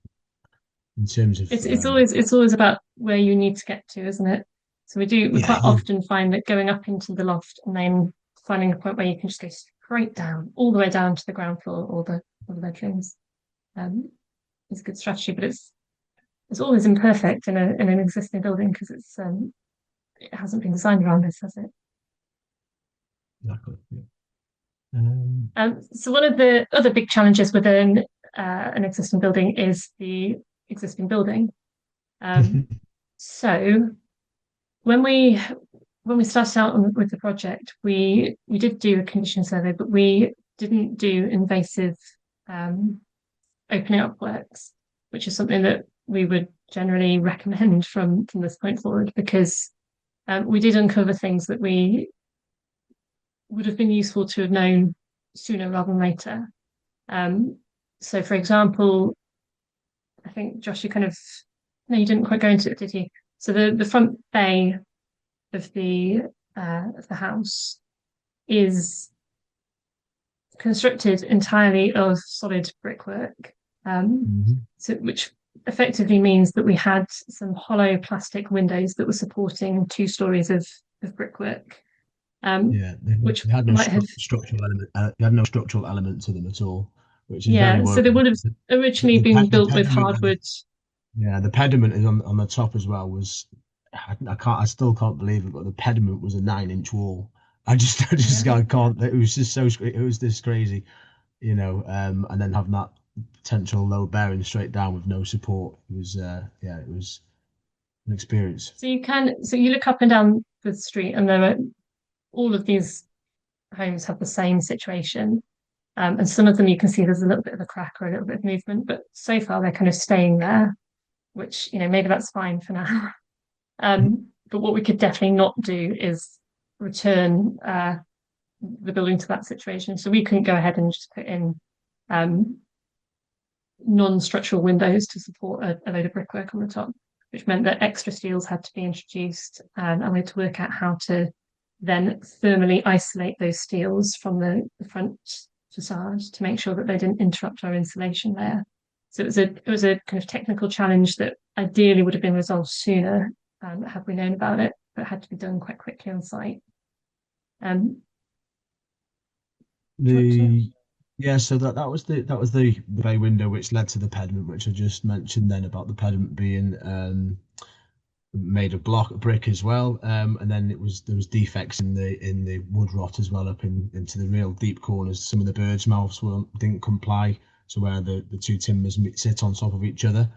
in terms of
It's always about where you need to get to, isn't it? So we
yeah,
quite often find that going up into the loft and then finding a point where you can just go straight down, all the way down to the ground floor, all the bedrooms, um, is a good strategy. But it's always imperfect in an existing building because it hasn't been designed around this, has it?
exactly. Yeah.
So one of the other big challenges with an an existing building is the existing building. So when we started out with the project, we did do a condition survey, but we didn't do invasive opening up works, which is something that we would generally recommend from this point forward, because we did uncover things that we would have been useful to have known sooner rather than later. So, for example, I think Josh, no, you didn't quite go into it, did you? So the front bay of the house is constructed entirely of solid brickwork, so which effectively means that we had some hollow plastic windows that were supporting 2 stories of brickwork. Which
they had no
might have
structural element. They had no structural element to them at all, which is very
yeah. So they
worrying.
would have originally been
The
built with
pediment,
hardwood.
yeah, the pediment is on the top as well. I still can't believe it, but the pediment was a 9-inch wall. I can't. It was just it was this crazy, and then having that potential load bearing straight down with no support. It was, it was an experience.
So you look up and down the street, and there are all of these homes have the same situation. And some of them you can see there's a little bit of a crack or a little bit of movement, but so far they're kind of staying there, which, maybe that's fine for now. But what we could definitely not do is return the building to that situation. So we couldn't go ahead and just put in non-structural windows to support a load of brickwork on the top, which meant that extra steels had to be introduced, and we had to work out how to then thermally isolate those steels from the front facade to make sure that they didn't interrupt our insulation layer. So it was a kind of technical challenge that ideally would have been resolved sooner, had we known about it, but had to be done quite quickly on site.
So that was the bay window which led to the pediment, which I just mentioned then about the pediment being made of brick as well, and then there was defects in the wood rot as well up into the real deep corners. Some of the birds' mouths didn't comply to where the 2 timbers sit on top of each other,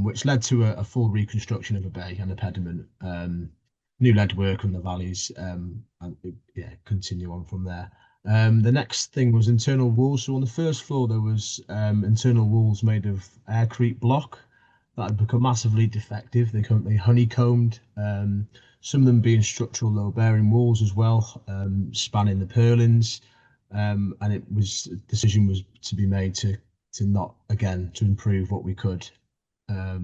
which led to a full reconstruction of a bay and a pediment, new lead work on the valleys, and continue on from there. The next thing was internal walls. So on the first floor there was internal walls made of aircrete block that had become massively defective. They currently honeycombed, some of them being structural load-bearing walls as well, spanning the purlins, and decision was to be made to improve what we could.
I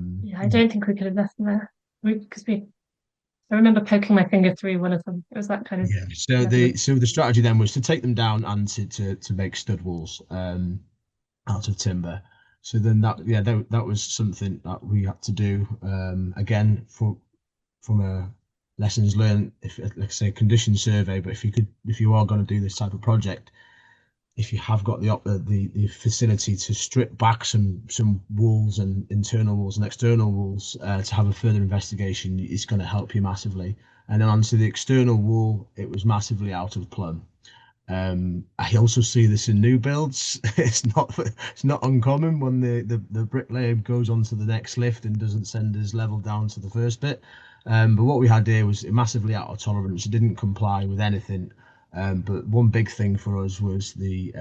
don't think we could have left them there because I remember poking my finger through one of them. It was that kind of
So the strategy then was to take them down and to make stud walls out of timber. So then that was something that we had to do again from a lessons learned, if like I say condition survey. But if you are going to do this type of project, if you have got the facility to strip back some walls and internal walls and external walls to have a further investigation, it's going to help you massively. And then onto the external wall, it was massively out of plumb. I also see this in new builds. It's not uncommon when the bricklayer goes on to the next lift and doesn't send his level down to the first bit. But what we had here was massively out of tolerance. It didn't comply with anything. But one big thing for us was the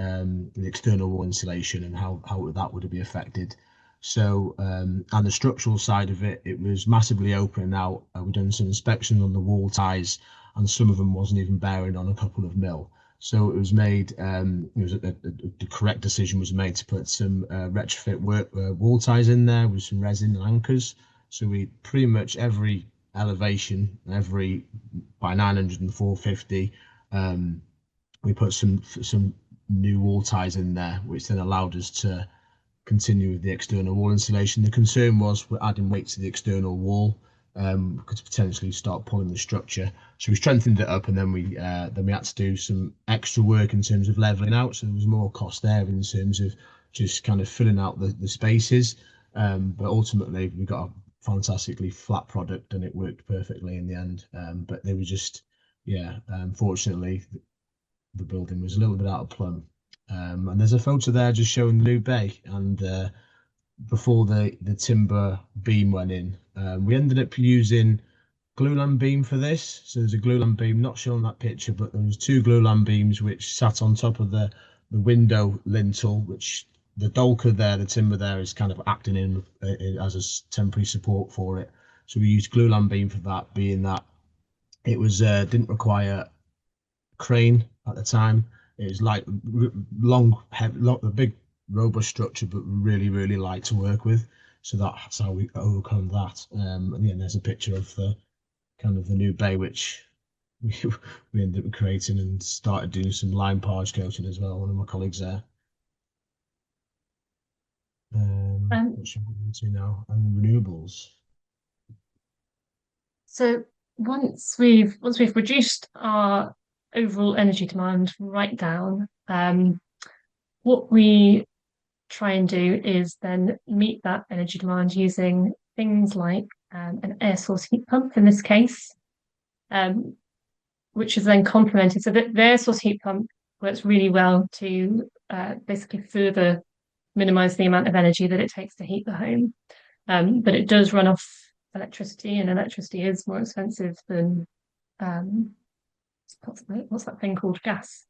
external wall insulation and how that would be affected. So and the structural side of it, it was massively open out. We've done some inspections on the wall ties, and some of them wasn't even bearing on a couple of mil. So it was made. The correct decision was made to put some retrofit wall ties in there with some resin and anchors. So we pretty much every elevation, by 900 and 450, we put some new wall ties in there, which then allowed us to continue with the external wall insulation. The concern was we're adding weight to the external wall, could potentially start pulling the structure. So we strengthened it up, and then we had to do some extra work in terms of leveling out. So there was more cost there in terms of just kind of filling out the spaces. But ultimately we got a fantastically flat product, and it worked perfectly in the end. But they were just, unfortunately, the building was a little bit out of plumb. And there's a photo there just showing the new bay and before the timber beam went in. We ended up using glulam beam for this. So there's a glulam beam not shown in that picture, but there was two glulam beams which sat on top of the window lintel, which the dolker there, the timber there, is kind of acting in as a temporary support for it. So we used glulam beam for that, being that it was didn't require crane at the time. It was like long, heavy, a big, robust structure, but really, really light to work with. So that's how we overcome that. And yeah, there's a picture of the kind of the new bay, which we, we ended up creating and started doing some line parge coating as well. One of my colleagues there. What should we go into now? And renewables.
So once we've reduced our overall energy demand right down, what we try and do is then meet that energy demand using things like an air source heat pump in this case, which is then complemented. So the air source heat pump works really well to basically further minimize the amount of energy that it takes to heat the home. But it does run off electricity, and electricity is more expensive than what's that thing called? Gas.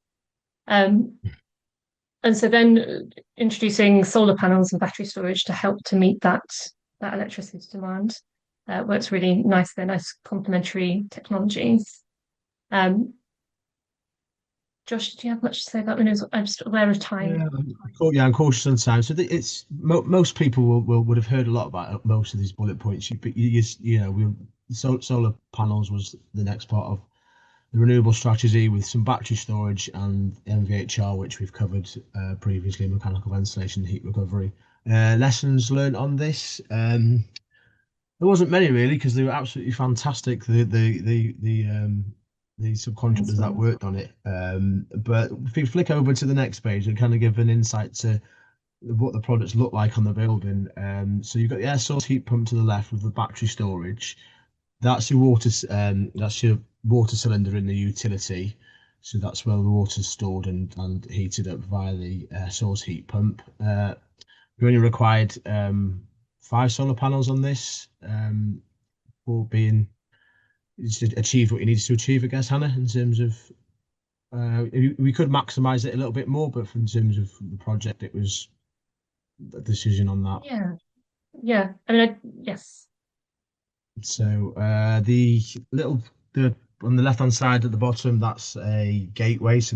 And so then introducing solar panels and battery storage to help to meet that electricity demand works really nice. They're nice complementary technologies. Josh, do you have much to say about Windows? I'm just aware of time.
Yeah, I'm cautious on time. So it's most people would have heard a lot about most of these bullet points. But solar panels was the next part of the renewable strategy, with some battery storage and MVHR, which we've covered previously, mechanical ventilation, heat recovery. Lessons learned on this. There wasn't many really, because they were absolutely fantastic. The subcontractors that worked on it. But if you flick over to the next page and kind of give an insight to what the products look like on the building. So you've got the air source heat pump to the left with the battery storage. That's your water cylinder in the utility. So that's where the water's stored and heated up via the air source heat pump. We only required 5 solar panels on this for being to achieve what you needed to achieve, I guess, Hannah, in terms of we could maximize it a little bit more, but in terms of the project, it was a decision on that.
Yeah. I mean, yes.
So the on the left hand side at the bottom, that's a gateway. So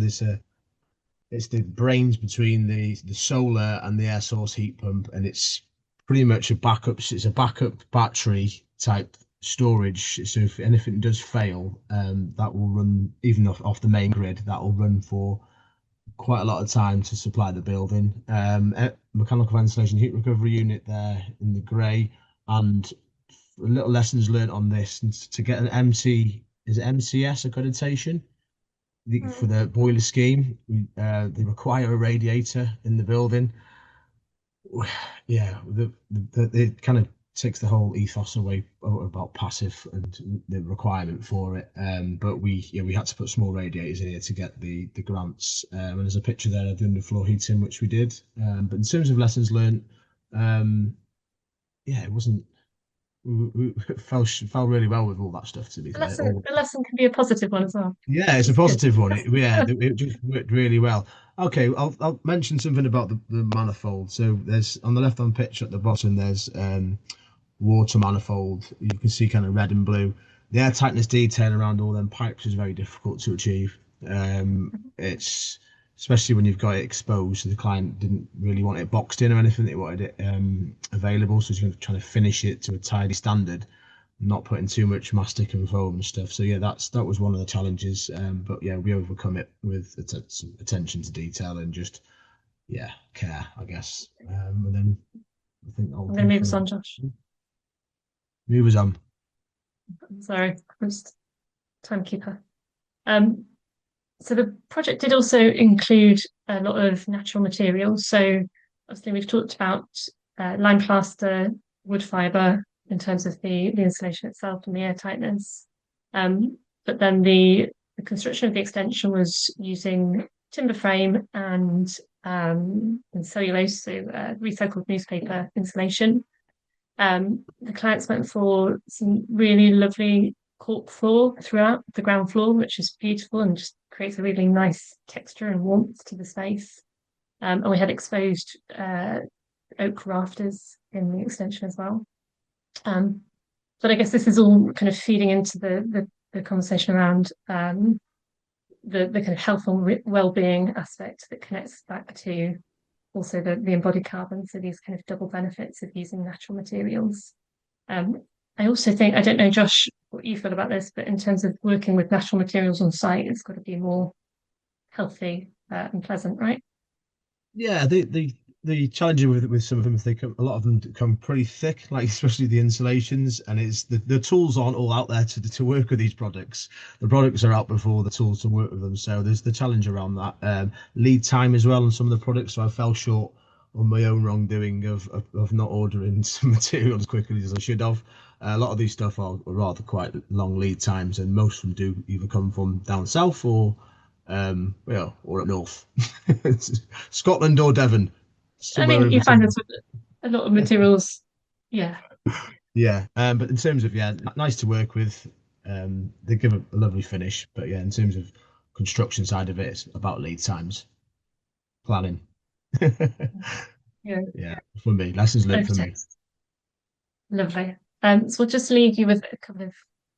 it's the brains between the solar and the air source heat pump, and it's pretty much a backup. It's a backup battery type storage. So if anything does fail, that will run even off the main grid. That will run for quite a lot of time to supply the building. Mechanical ventilation heat recovery unit there in the grey, and little lessons learned on this. To get an MCS accreditation for the boiler scheme, they require a radiator in the building. Yeah, it kind of takes the whole ethos away about passive and the requirement for it. But we had to put small radiators in here to get the grants. And there's a picture there of the underfloor heating, which we did. But in terms of lessons learned, it wasn't. We fell really well with all that stuff, to be fair.
The lesson can be a positive one as well.
Yeah, it's a positive one. It just worked really well. Okay, I'll mention something about the manifold. So there's on the left hand picture at the bottom, there's water manifold. You can see kind of red and blue. The air tightness detail around all them pipes is very difficult to achieve. It's especially when you've got it exposed. So the client didn't really want it boxed in or anything. They wanted it available. So he's trying to finish it to a tidy standard, not putting too much mastic and foam and stuff. So yeah, that was one of the challenges. But yeah, we overcome it with some attention to detail and just care, I guess. And then I think
I'm going to move us on, Josh.
Move us on.
Sorry, I'm just timekeeper. So the project did also include a lot of natural materials. So obviously we've talked about lime plaster, wood fibre in terms of the installation itself and the air tightness. But then the construction of the extension was using timber frame and and cellulose, so recycled newspaper insulation. The clients went for some really lovely cork floor throughout the ground floor, which is beautiful and just creates a really nice texture and warmth to the space. And we had exposed oak rafters in the extension as well. But I guess this is all kind of feeding into the conversation around the kind of health and well-being aspect that connects back to also the embodied carbon, so these kind of double benefits of using natural materials. I also think, I don't know, Josh, what you feel about this, but in terms of working with natural materials on site, it's got to be more healthy and pleasant, right?
Yeah, the challenge with some of them is a lot of them come pretty thick, like especially the insulations, and it's the tools aren't all out there to work with these products. The products are out before the tools to work with them, so there's the challenge around that. Lead time as well on some of the products, so I fell short on my own wrongdoing of not ordering some material as quickly as I should have. A lot of these stuff are rather quite long lead times, and most of them do either come from down south or or up north, Scotland or Devon,
I
somewhere
mean,
in
you find
between.
this with a lot of materials. Yeah,
Yeah, but in terms of nice to work with. They give a lovely finish, but yeah, in terms of construction side of it, it's about lead times, planning.
yeah.
Yeah, for me, lessons learned for
Okay,
me.
lovely. So we'll just leave you with a couple of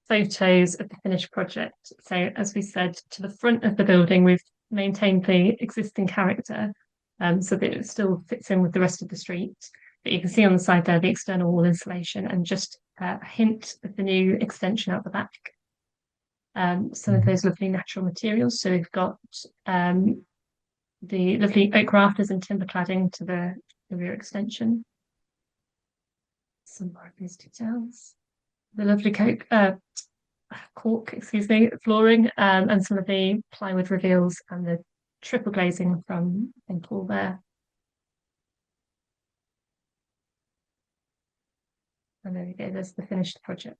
photos of the finished project. So as we said, to the front of the building, we've maintained the existing character, so that it still fits in with the rest of the street. But you can see on the side there the external wall insulation and just a hint of the new extension out the back. Some of those lovely natural materials. So we've got the lovely oak rafters and timber cladding to the rear extension. Some more of these details. The lovely cork, excuse me, flooring, and some of the plywood reveals and the triple glazing from Paul there. And there we go, there's the finished project.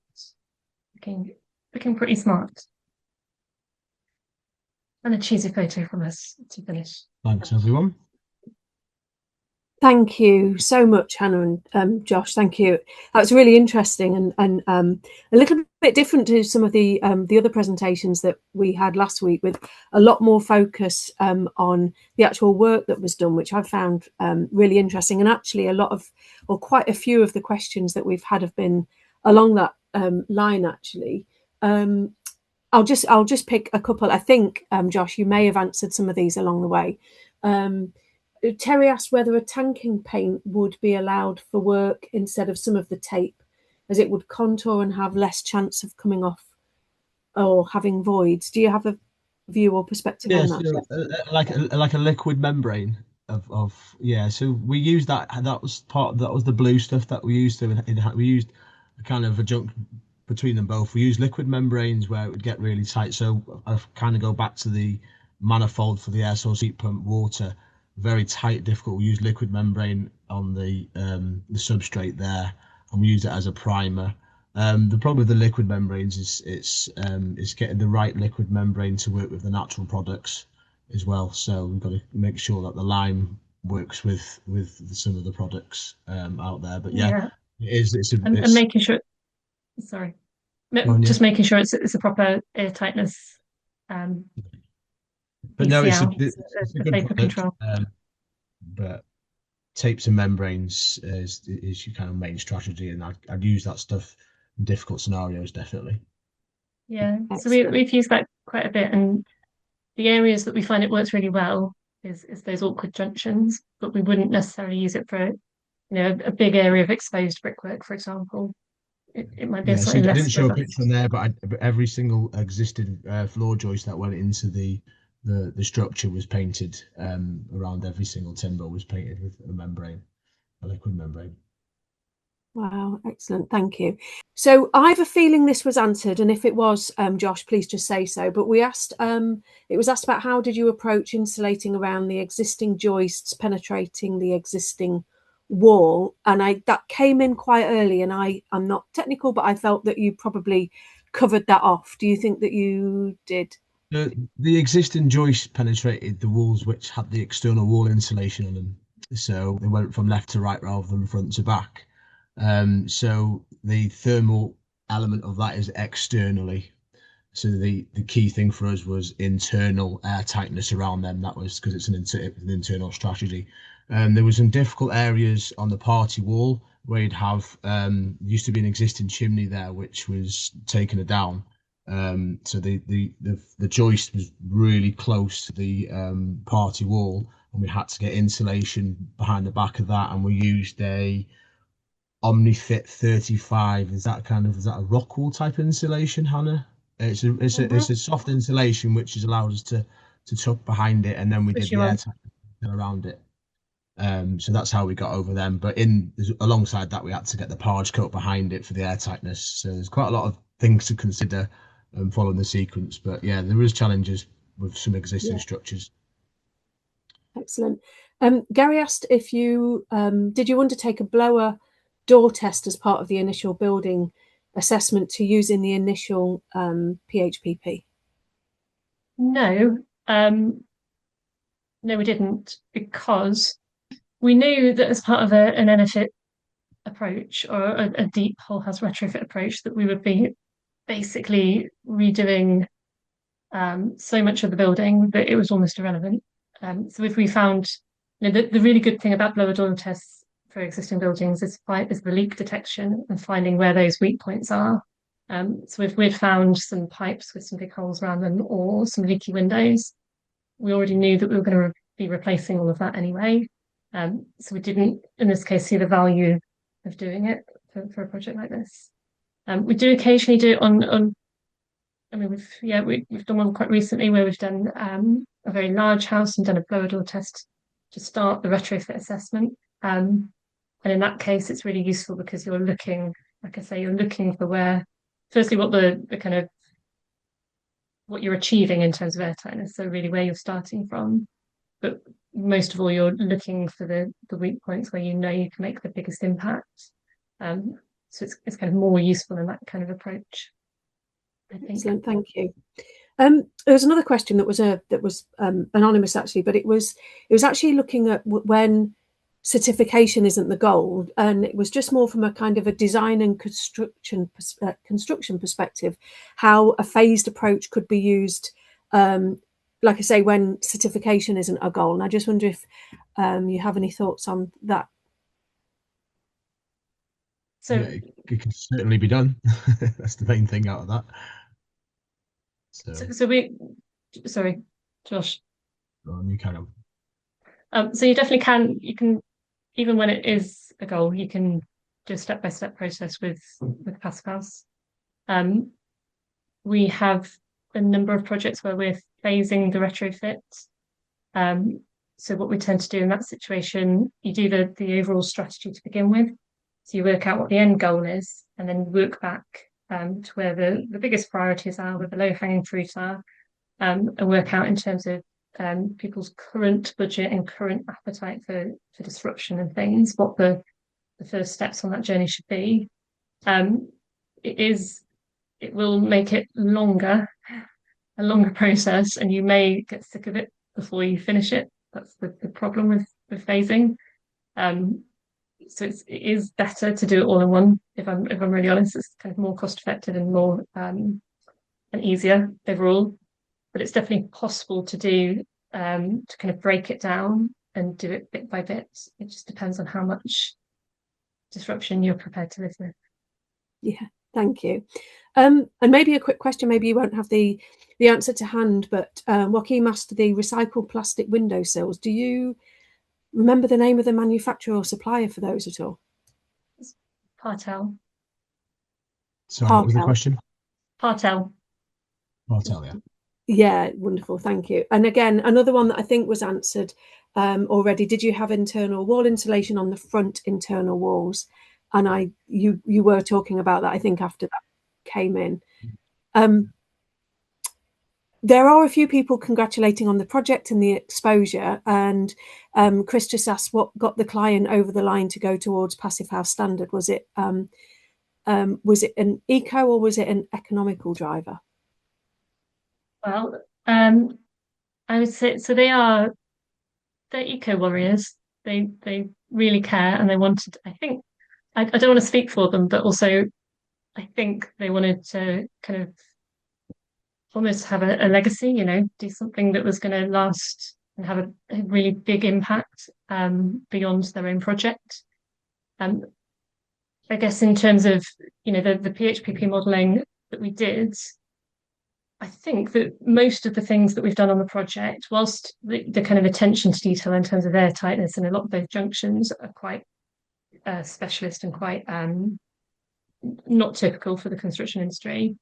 Looking pretty smart. And a cheesy photo from us to finish.
Thanks, everyone.
Thank you so much, Hannah and Josh. Thank you. That was really interesting and a little bit different to some of the other presentations that we had last week, with a lot more focus on the actual work that was done, which I found really interesting. And actually, quite a few of the questions that we've had have been along that line. Actually, I'll just pick a couple. I think, Josh, you may have answered some of these along the way. Terry asked whether a tanking paint would be allowed for work instead of some of the tape, as it would contour and have less chance of coming off or having voids. Do you have a view or perspective
Yeah,
on
so
that?
like a liquid membrane of yeah. So we used that. That was the blue stuff that we used we used a kind of adjunct between them both. We used liquid membranes where it would get really tight. So I kind of go back to the manifold for the air source heat pump water. Very tight, difficult. We use liquid membrane on the substrate there, and we use it as a primer. The problem with the liquid membranes is it's getting the right liquid membrane to work with the natural products as well. So we've got to make sure that the lime works with some of the products out there. But yeah,
Yeah,
it is.
and making sure. Sorry,
On you.
just making sure it's a proper air tightness.
But no,
ECL,
it's a
the
good
vapor
product.
control.
But tapes and membranes is your kind of main strategy, and I'd use that stuff in difficult scenarios definitely.
Yeah, so
Excellent.
we've used that quite a bit, and the areas that we find it works really well is those awkward junctions, but we wouldn't necessarily use it for a big area of exposed brickwork, for example. It might be a
Yeah, so
slightly
I didn't
less
show a picture on
robust.
there, but every single existing floor joist that went into the structure was painted. Around every single timber was painted with a membrane, a liquid membrane.
Wow, excellent. Thank you. So I have a feeling this was answered, and if it was, Josh, please just say so. But it was asked about how did you approach insulating around the existing joists penetrating the existing wall, and that came in quite early, and I'm not technical, but I felt that you probably covered that off. Do you think that you did?
The existing joists penetrated the walls which had the external wall insulation on them. So they went from left to right rather than front to back. So the thermal element of that is externally. So the key thing for us was internal air tightness around them. That was because it's an internal strategy. There was some difficult areas on the party wall where you'd have used to be an existing chimney there, which was taken down. So the joist was really close to the party wall, and we had to get insulation behind the back of that, and we used a EnerPHit 35. Is that a rock wool type insulation, Hannah? It's a soft insulation which has allowed us to tuck behind it, and then we did the air tight around it. So that's how we got over them. But alongside that, we had to get the parge coat behind it for the air tightness. So there's quite a lot of things to consider following the sequence. But yeah, there is challenges with some existing structures.
Excellent. Gary asked if you did you undertake a blower door test as part of the initial building assessment to use in the initial PHPP?
No, no, we didn't, because we knew that as part of an EnerPHit approach, or a deep whole house retrofit approach, that we would be basically redoing so much of the building that it was almost irrelevant. So if we found, the really good thing about blower door tests for existing buildings is the leak detection and finding where those weak points are. So if we'd found some pipes with some big holes around them or some leaky windows, we already knew that we were going to be replacing all of that anyway. So we didn't, in this case, see the value of doing it for a project like this. We do occasionally do it on. I mean, we've done one quite recently where we've done a very large house and done a blower door test to start the retrofit assessment. And in that case, it's really useful because you're looking, like I say, you're looking for where, firstly, what the kind of what you're achieving in terms of air tightness, so really where you're starting from. But most of all, you're looking for the weak points where you know you can make the biggest impact. So it's kind of more useful in that kind of approach, I think.
Excellent, thank you. There was another question that was anonymous actually, but it was actually looking at when certification isn't the goal, and it was just more from a kind of a design and construction perspective, how a phased approach could be used, like I say, when certification isn't a goal. And I just wonder if you have any thoughts on that.
So yeah, it can certainly be done. That's the main thing out of that.
Sorry, Josh.
You carry on.
So you definitely you can, even when it is a goal, you can do a step-by-step process with Passivhaus. We have a number of projects where we're phasing the retrofit. So what we tend to do in that situation, you do the overall strategy to begin with. So you work out what the end goal is, and then work back to where the biggest priorities are, where the low-hanging fruit are, and work out in terms of people's current budget and current appetite for disruption and things, what the first steps on that journey should be. It will make it a longer process, and you may get sick of it before you finish it. That's the problem with phasing. So it is better to do it all in one. If I'm really honest, it's kind of more cost effective and more and easier overall. But it's definitely possible to do to kind of break it down and do it bit by bit. It just depends on how much disruption you're prepared to live with.
Yeah, thank you. And maybe a quick question, maybe you won't have the answer to hand, but Joaquin asked the recycled plastic windowsills. Do you remember the name of the manufacturer or supplier for those at all?
Partel.
Sorry, what was the question?
Partel,
yeah.
Yeah, wonderful, thank you. And again, another one that I think was answered already. Did you have internal wall insulation on the front internal walls? And you were talking about that, I think, after that came in. There are a few people congratulating on the project and the exposure, and Chris just asked what got the client over the line to go towards Passivhaus standard. Was it an eco or was it an economical driver?
Well, I would say so. They're eco warriors. They really care, and they wanted. I think I don't want to speak for them, but also I think they wanted to kind of almost have a legacy. Do something that was going to last and have a really big impact beyond their own project. Um, I guess in terms of the PHPP modelling that we did, I think that most of the things that we've done on the project, whilst the kind of attention to detail in terms of air tightness and a lot of those junctions are quite specialist and quite not typical for the construction industry,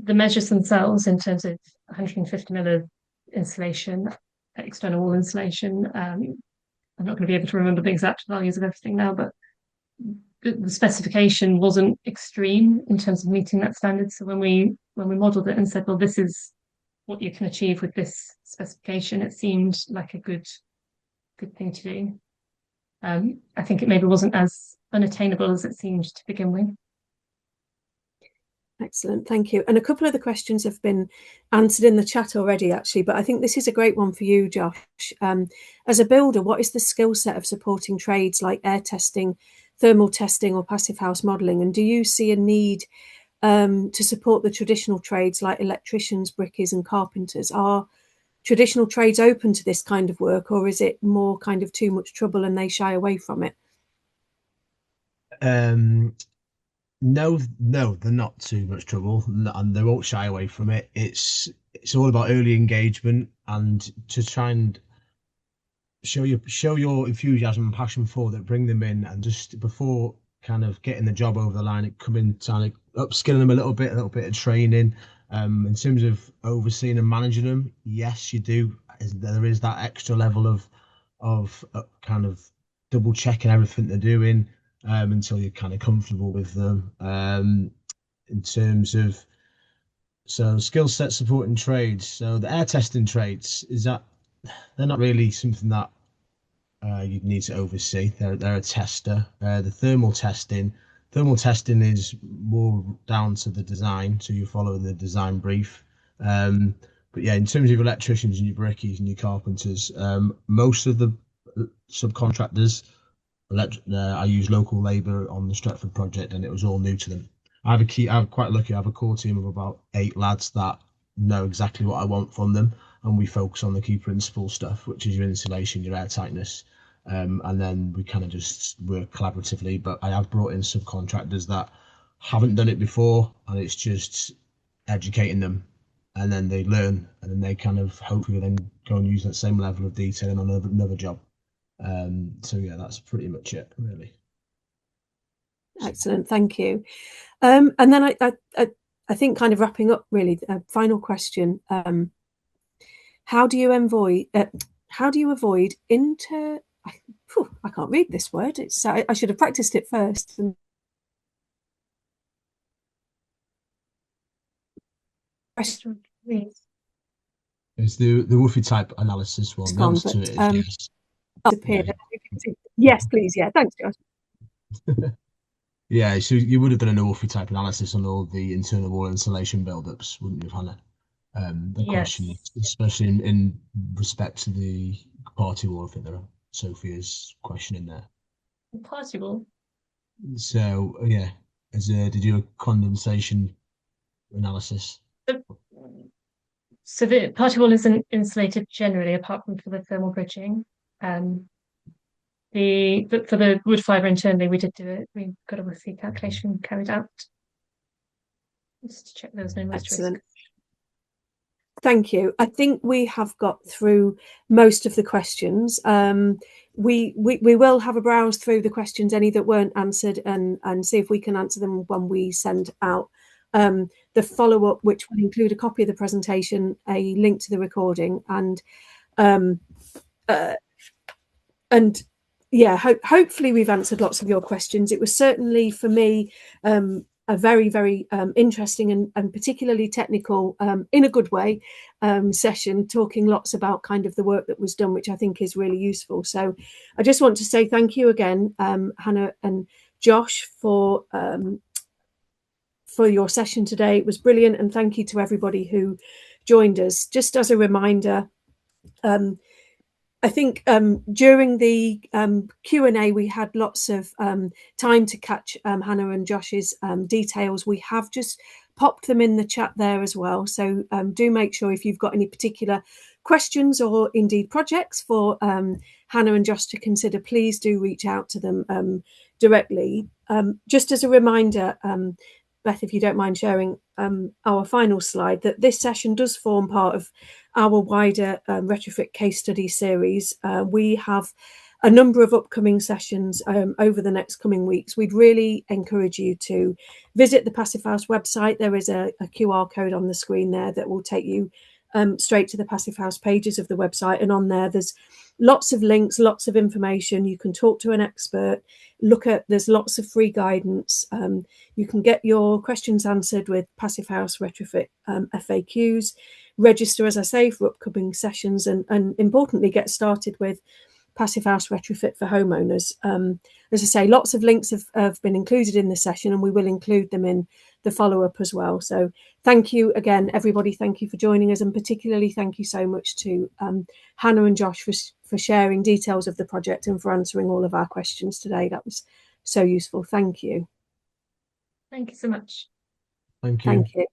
the measures themselves in terms of 150 mil of insulation, external wall insulation, I'm not going to be able to remember the exact values of everything now, but the specification wasn't extreme in terms of meeting that standard. So when we modelled it and said, well, this is what you can achieve with this specification, it seemed like a good thing to do. I think it maybe wasn't as unattainable as it seemed to begin with.
Excellent, thank you. And a couple of the questions have been answered in the chat already, actually, but I think this is a great one for you, Josh. As a builder, what is the skill set of supporting trades like air testing, thermal testing, or passive house modelling? And do you see a need to support the traditional trades like electricians, brickies, and carpenters? Are traditional trades open to this kind of work, or is it more kind of too much trouble and they shy away from it?
No, they're not too much trouble, and they won't shy away from it. It's all about early engagement and to try and show your enthusiasm and passion for that. Bring them in, and just before kind of getting the job over the line, it come in trying to upskill them a little bit of training. In terms of overseeing and managing them, yes, you do. There is that extra level of kind of double checking everything they're doing. Until you're kind of comfortable with them. In terms of skill set supporting trades, so the air testing trades they're not really something that you'd need to oversee. They're a tester. The thermal testing is more down to the design, so you follow the design brief. But yeah, in terms of electricians and your brickies and your carpenters, most of the subcontractors. I use local labour on the Stretford project, and it was all new to them. I'm quite lucky. I have a core team of about 8 lads that know exactly what I want from them, and we focus on the key principle stuff, which is your insulation, your air tightness, and then we kind of just work collaboratively. But I have brought in subcontractors that haven't done it before, and it's just educating them, and then they learn, and then they kind of hopefully then go and use that same level of detail on another job. So yeah, that's pretty much it, really.
Excellent, thank you. And then I think kind of wrapping up, really, final question: how do you avoid I can't read this word. I should have practiced it first.
It's the woofy type analysis one. The answer to it is yes.
Yes, please. Yeah, thanks, Josh.
Yeah, so you would have done an woofy type analysis on all the internal wall insulation build-ups, wouldn't you, Hannah? The question, especially in respect to the party wall, I think there are Sophia's question in there.
Party wall.
So yeah, did you do a condensation analysis?
So the party wall isn't insulated generally, apart from for the thermal bridging. For the wood fibre internally, we did do it. We got a woofy calculation carried out just to check there was no moisture.
Excellent. Thank you. I think we have got through most of the questions. We will have a browse through the questions, any that weren't answered, and see if we can answer them when we send out the follow-up, which will include a copy of the presentation, a link to the recording, and yeah, hopefully we've answered lots of your questions. It was certainly for me a very, very interesting and particularly technical, in a good way, session, talking lots about kind of the work that was done, which I think is really useful. So I just want to say thank you again, Hannah and Josh, for your session today. It was brilliant, and thank you to everybody who joined us. Just as a reminder, I think during the Q&A, we had lots of time to catch Hannah and Josh's details. We have just popped them in the chat there as well. So do make sure if you've got any particular questions or indeed projects for Hannah and Josh to consider, please do reach out to them directly. Just as a reminder, Beth, if you don't mind sharing our final slide, that this session does form part of our wider retrofit case study series. We have a number of upcoming sessions over the next coming weeks. We'd really encourage you to visit the Passivhaus website. There is a QR code on the screen there that will take you straight to the Passivhaus pages of the website. And on there, there's lots of links, lots of information. You can talk to an expert, there's lots of free guidance. You can get your questions answered with Passivhaus Retrofit FAQs, register, as I say, for upcoming sessions, and importantly, get started with Passivhaus Retrofit for homeowners. As I say, lots of links have been included in the session, and we will include them in the follow-up as well. So thank you again, everybody. Thank you for joining us, and particularly thank you so much to Hannah and Josh for sharing details of the project and for answering all of our questions today. That was so useful. Thank you.
Thank you so much.
Thank you.
Thank you.